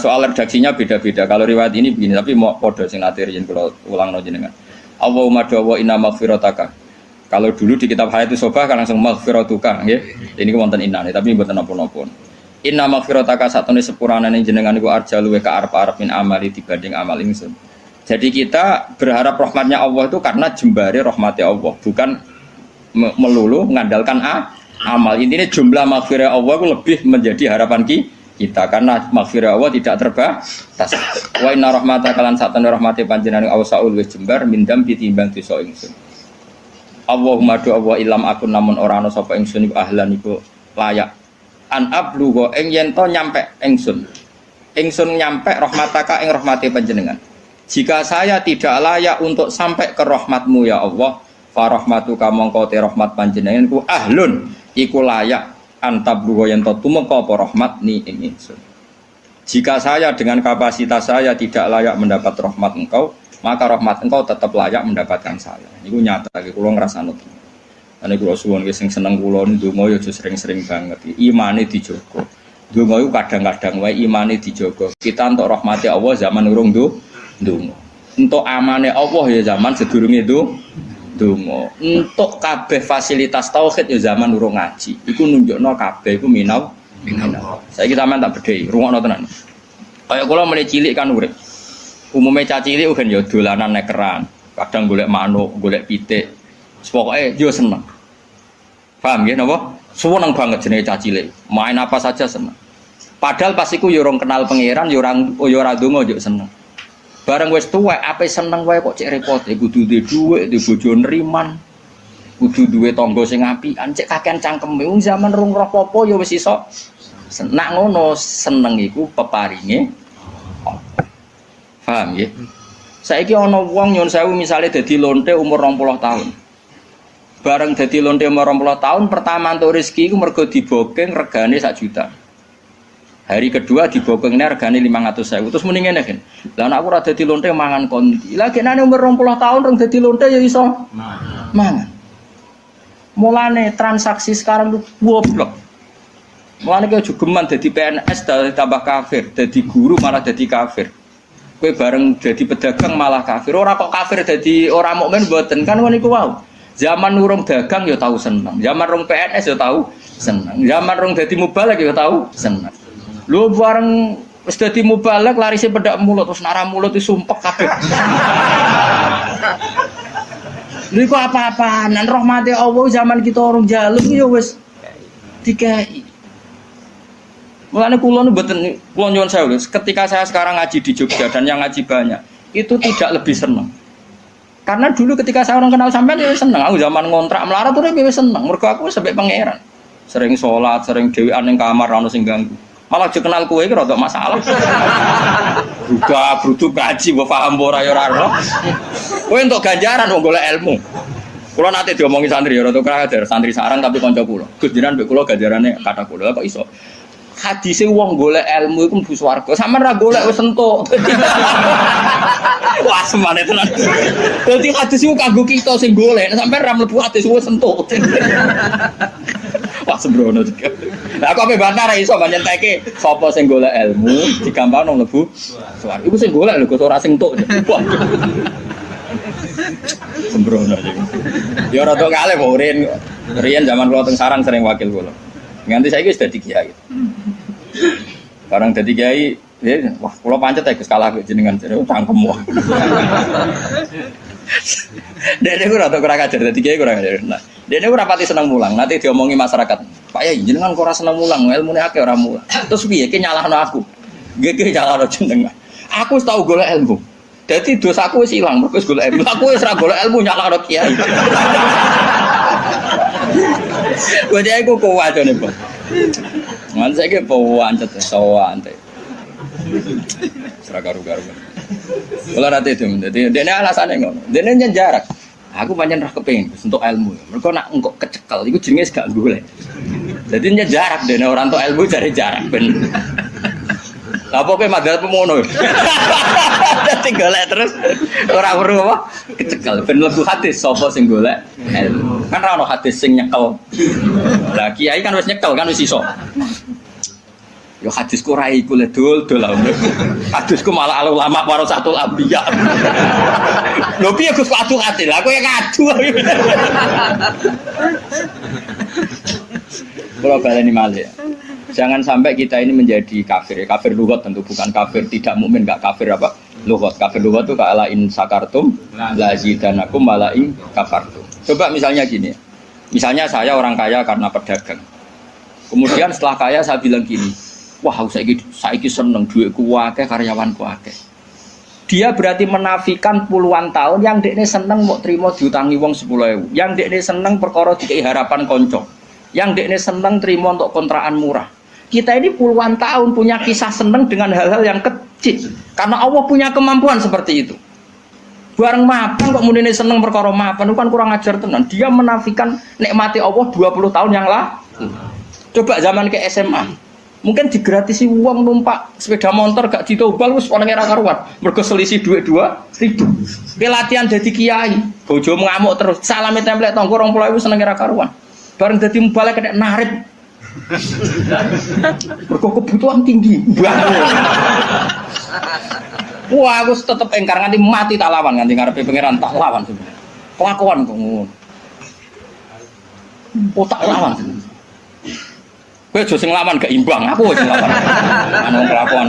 Soal redaksinya beda-beda. Kalau riwayat ini begini, tapi mau podo sing nate yen kula ulangno jenengan. Allahumma dawa inna maghfirataka. Kalau dulu di kitab Hayatus Sobah kan langsung maghfiratuka nggih. Ini wonten innane tapi mboten napa-napa. Inna maghfirataka satune sepurane jenengan iku arja luwe ka arep-arep min amali dibanding amal ingsun. Jadi kita berharap rahmatnya Allah itu karena jembare rahmatnya Allah, bukan melulu mengandalkan amal. Intinya jumlah maghfirah Allah itu lebih menjadi harapan kita karena maghfirah Allah tidak terbatas. Wa inna rahmataka lan satune rahmate panjenengan ausaul wis jembar mindam ditimbang dosa ingsun. Allahumma do Allah ilam akun namun ora ana sapa ingsun iku ahlan iku layak an ablugo ing yen to nyampe ingsun nyampe rahmataka ing rahmate panjenengan. Jika saya tidak layak untuk sampai ke rahmatmu ya Allah, fa rahmatuka mongko te rahmat panjenengan ku ahlun iku layak antablugo yen to tumeka apa rahmat ni ing ingsun. Jika saya dengan kapasitas saya tidak layak mendapat rahmat engkau, maka rahmat engkau tetap layak mendapatkan saya. Niku nyata iki kula ngrasakno. Ane kula suwun wis sing seneng kula ndonga yo sering-sering banget. Imane dijogo. Ndonga iku kadang-kadang wae imane dijogo. Kita entuk rahmati Allah zaman urung ndonga. Entuk amane Allah ya zaman sedurunge ndonga. Entuk kabeh fasilitas tauhid ya zaman urung ngaji. Iku nunjukno kabeh iku minau. Saiki sampean tak bedhei, rungokno tenan. Kayak kula mulai cilik kan urip. Umumnya cacili kan ya dolanan nekeran, kadang golek manuk, golek pitik, pokoknya yo seneng. Paham ya, napa? Seneng banget jenenge cacili, main apa saja seneng. Padahal pas iku yo rong kenal pangeran, yo ora ndonga yo seneng. Bareng wis tuwek, ape seneng wae kok cek repot, kudu duwe dhuwit, duwe bojo nriman, kudu duwe tangga sing apian, cek kakean cangkeme. Wong zaman rung roh apa yo wis iso. Nak ngono seneng iku peparinge. Paham ya? Saiki ana wong nyun sewu misale dadi lonte umur 20 tahun. Bareng dadi lonte umur 20 tahun pertama entuk rezeki iku mergo dibokeng regane 1 juta. Hari kedua dibokengne regane 500.000. Terus muni ngene kan. Lah nek aku ora dadi lonte mangan kondi. Lah genane umur 20 tahun rong dadi lonte ya iso mangan. Mulane transaksi sekarang itu goblok. Mulane ki jogeman dadi PNS tambah kafir, dadi guru malah dadi kafir. Kowe bareng jadi pedagang malah kafir. Ora kok kafir jadi orang mukmin mboten kan ngono iku wae. Zaman urung dagang ya tahu seneng. Zaman rong PNS ya tahu seneng. Zaman rong dadi mubalek ya tahu seneng. Lho bareng Wis dadi mubalek larise pedak mulut terus nara mulut disumpek kabeh. Lha kok apa-apaan rahmate Allah zaman kita orang jaluk ya wis dikai. Mulane kula nu mboten kula nyuwun sewu ketika saya sekarang ngaji di Jogja dan yang ngaji banyak itu tidak lebih senang. Karena dulu ketika saya orang kenal sampean ya seneng, aku zaman ngontrak melarat tuh ya seneng. Mergo aku sampai pangeran. Sering sholat, sering dhewean ning kamar ora ono sing ganggu. Malah aja kenal kowe iki rada masalah. Buka brutu kaji mbok paham ora ya ora. Kowe entuk ganjaran wong golek ilmu. Kula nate diomongi santri ya rada krajar, santri sarang tapi kanca kula. Gus jenengan mbek kula ganjarane kata kula kok iso. Hadise wong golek ilmu iku mlebu swarga. Sampeyan ra golek wis entuk. Wah, semane tenan. Dadi hadis iku kanggo kita sing golek, sampeyan ra mlebu hadis wis entuk. Wah, sembrono juga. Lah aku ape bantah ra iso nyenteke sapa sing golek ilmu digampangno mlebu swarga. Iku sing golek lho kok ora sing entuk. Sembrono iki. Ya rada kalih kok riyen zaman kula teng sarang sering wakil kula. Nganti saiki wis dadi kiai. Barang dadi kiai, wah kula pancet ya Gus kalah kok jenengan jare cangkem wae. Dene ora tok ora kajar dadi kiai ora kajar. Nah, dene ora pati seneng mulang, nanti diomongi masyarakat. Pak Yai jenengan kok ora seneng mulang, ilmune akeh ora mulang. Terus piye ki nyalahno aku? Nggih nyalahno jenengan. Aku wis tau golek ilmu. Dadi dosaku wis ilang, mergo wis golek ilmu. Aku wis ora golek ilmu nyalahno kiai. Kowe dia iku kuat jane, Bos. Ngan saiki pawancet sawante. Serah garu-garu. Kula nate itu, dadi dene alasane ngono. Dene nyen jarak. Aku pancen ra kepengin untuk ilmu. Mergo nak engko kecekel iku jenenge gak golek. Dadi nyen jarak dene ora entuk ilmu jare jarak ben. Lah pokoke madhal pemono. Dadi golek terus ora weruh apa kecekel ben mlebu hadis sapa sing golek ilmu. Kan ora ono hadis sing nyekel. Lah kiai kan wis nyekel kan wis iso. Yo hadisku ra iku le dol-dol. Hadisku malah ulama warasatul anbiya. Lho piye Gus kok adu hati? Lah kowe ngadu. Kalau baleni malih. Jangan sampai kita ini menjadi kafir. Kafir lughat tentu bukan kafir tidak mukmin, enggak kafir apa? Lughat. Kafir lughat itu kala in sakartum la zidanakum wala in kafartum. Coba misalnya gini. Misalnya saya orang kaya karena pedagang. Kemudian setelah kaya saya bilang gini, wah saiki seneng duitku akeh karyawanku akeh. Dia berarti menafikan puluhan tahun yang dekne seneng mau terima diutangi wong 10.000. Yang dekne seneng perkara dikei harapan konco. Yang dekne seneng terima untuk kontrakan murah. Kita ini puluhan tahun punya kisah seneng dengan hal-hal yang kecil. Karena Allah punya kemampuan seperti itu. Bareng mapan kok mudine seneng perkara mapan itu kan kurang ajar tenan. Dia menafikan nikmati Allah 20 tahun yang lalu. Coba zaman ke SMA. Mungkin digratisi uang numpak sepeda motor gak ditobal wis ana ora karuan. Mergo selisih duit 2.000. Ki latihan dadi kiai, bojo ngamuk terus. Salame templek tonggo 20.000 seneng ora karuan. Bareng dadi mubalek kena narip. Mergo kebutuhan tinggi. Wah, aku tetep engkar nganti mati tak lawan, nganti ngarepe pangeran tak lawan sebenarnya. Kelakuan kok ngono. Oh tak lawan. Kowe aja sing lawan gak imbang, aku sing lawan. Anu kelakuan.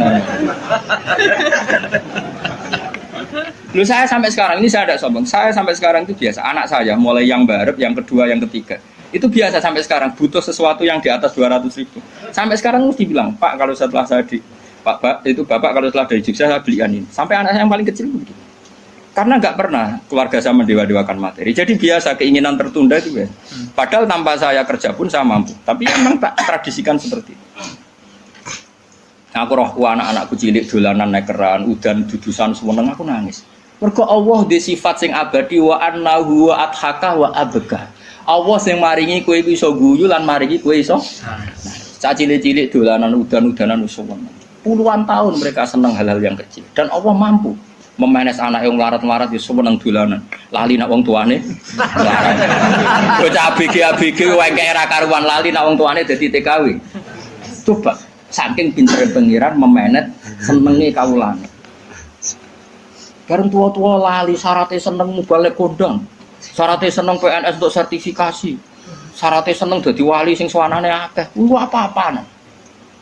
Lu saya sampai sekarang ini saya ada sombong. Saya sampai sekarang itu biasa. Anak saya mulai yang barep, yang kedua, yang ketiga. Itu biasa sampai sekarang butuh sesuatu yang di atas 200.000. Sampai sekarang mesti bilang, Pak kalau setelah saya di Pak itu Bapak kalau setelah dari Jogja saya belikan ini. Sampai anak saya yang paling kecil begitu. Karena nggak pernah keluarga saya mendewa-dewakan materi. Jadi biasa keinginan tertunda itu ya. Padahal tanpa saya kerja pun saya mampu. Tapi memang tak tradisikan seperti itu. Aku rohku anak-anakku cilik dolanan nekeran, udan dudusan semeneng aku nangis. Mergo Allah di sifat sing abadi wa annahu wa adhaka wa abka. Allah sing maringi kowe iso guyu lan maringi kowe iso. Cah cilik-cilik dolanan udan-udanan semeneng. Puluhan tahun mereka senang hal-hal yang kecil dan Allah mampu memanes anak yang melarat-melarat ya seneng dolanan. Lali nak wong tuane. Bocah ABG wae era karuan lali nak wong tuane dadi TKW. Coba saking pintere pengiran memanet senenge kawulane. Bareng tua-tua lali syaratnya seneng mubalek kondang. Syaratnya seneng PNS untuk sertifikasi. Syaratnya seneng dadi wali sing suwanane akeh. Lu apa-apaan.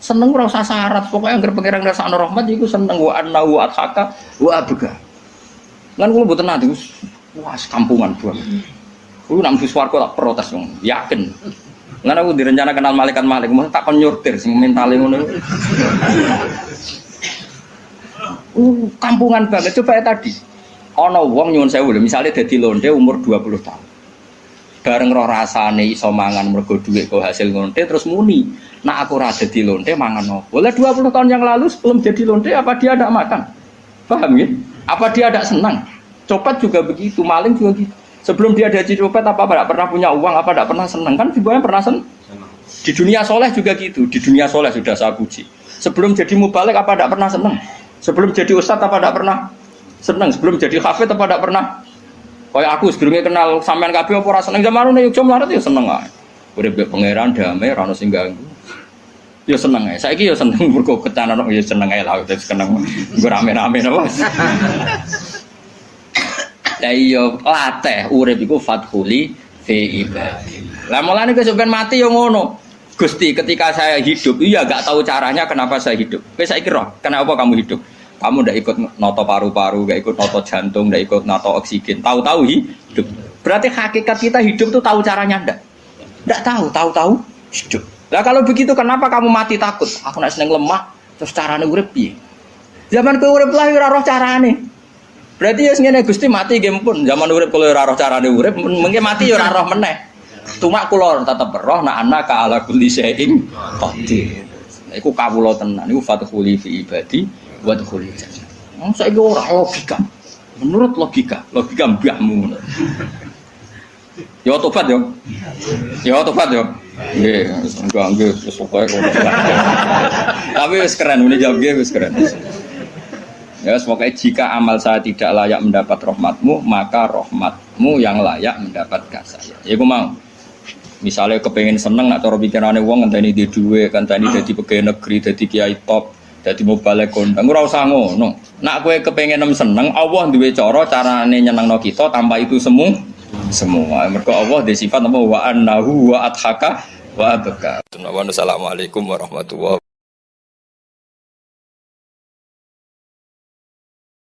Seneng ora usah syarat, pokoknya anggere pangeran ngrasakno rahmat iku seneng wa annahu athaka wa abga. Lan kula mboten nate wah kampungan banget. Kuwi nang swarga tak protes wong, yakin. Lan aku direncana kenal malaikat-malaikat, mesti tak kon nyortir sing mentale ngono. Kampungan banget coba ya tadi. Ana wong nyuwun sewu lho, misale dadi lonte umur 20 tahun. Bareng roh rasane iso mangan mergo dhuwit kok hasil lonte terus muni. Nak aku ora dadi lonte mangan opo? Lah 20 tahun yang lalu sebelum jadi lonte apa dia ada makan? Paham ya? Apa dia ada senang? Copet juga begitu, maling juga gitu. Sebelum dia jadi copet apa tidak pernah punya uang, apa tidak pernah senang? Kan sebenarnya pernah senang. Di dunia soleh juga gitu, di dunia soleh sudah saya puji. Sebelum jadi mubalik apa tidak pernah senang? Sebelum jadi ustadz apa tidak pernah senang? Sebelum jadi hafid apa tidak pernah? Kayak aku sebelumnya kenal sampean kabeh apa ora seneng zaman rene yo mlarat yo seneng ae. Urip be pangeran damai ora ono sing ganggu. Yo seneng ae. Saiki yo seneng mergo kecanan yo seneng ae lah wis seneng. Nggo rame-rame napa. Lah iya latih urip iku fathuli fi ibadi. Lah mulane kowe sampean mati yo ngono. Gusti ketika saya hidup iya gak tahu caranya kenapa saya hidup. Kowe saiki roh, kenapa kamu hidup? Kamu ndak ikut noto paru-paru, ndak ikut noto jantung, ndak ikut noto oksigen. Tahu-tahu hidup. Berarti hakikat kita hidup tuh tahu caranya ndak? Ndak tahu, tahu-tahu hidup. Lah kalau begitu kenapa kamu mati takut? Aku nek seneng lemah, terus carane urip piye? Zaman kowe urip lah ora roh carane. Berarti ya ngene Gusti mati nggih pun. Zaman urip kalau ora roh carane urip, mengke mati ya ora roh meneh. Cuma kula tetep roh nek ana ka ala kulli syai'in qadir. Iku kawula tenan, iku fathuli fi ibadi. Buat kulit saja. Saiki ora logika. Menurut logika mbahmu. Ya tobat yo. Ya tobat yo. Nggih, nggih wis pokoke. Tapi wis keren ini jawabnya wis keren. Ya, pokoknya jika amal saya tidak layak mendapat rahmatmu, maka rahmatmu yang layak mendapatkan saya. Ya aku mau. Misalnya kepengen seneng nak cara pikirane wong ngenteni di dhuwit, ngenteni dadi pegawai negeri, dadi kiai top. Jadi mau balik kondang, ora usah ngono. Nak kowe kepengin seneng, Allah duwe carane nyenengno kita tanpa itu semua. Mergo Allah di sifat apa wa annahu wa adhaka wa abka. Assalamualaikum warahmatullahi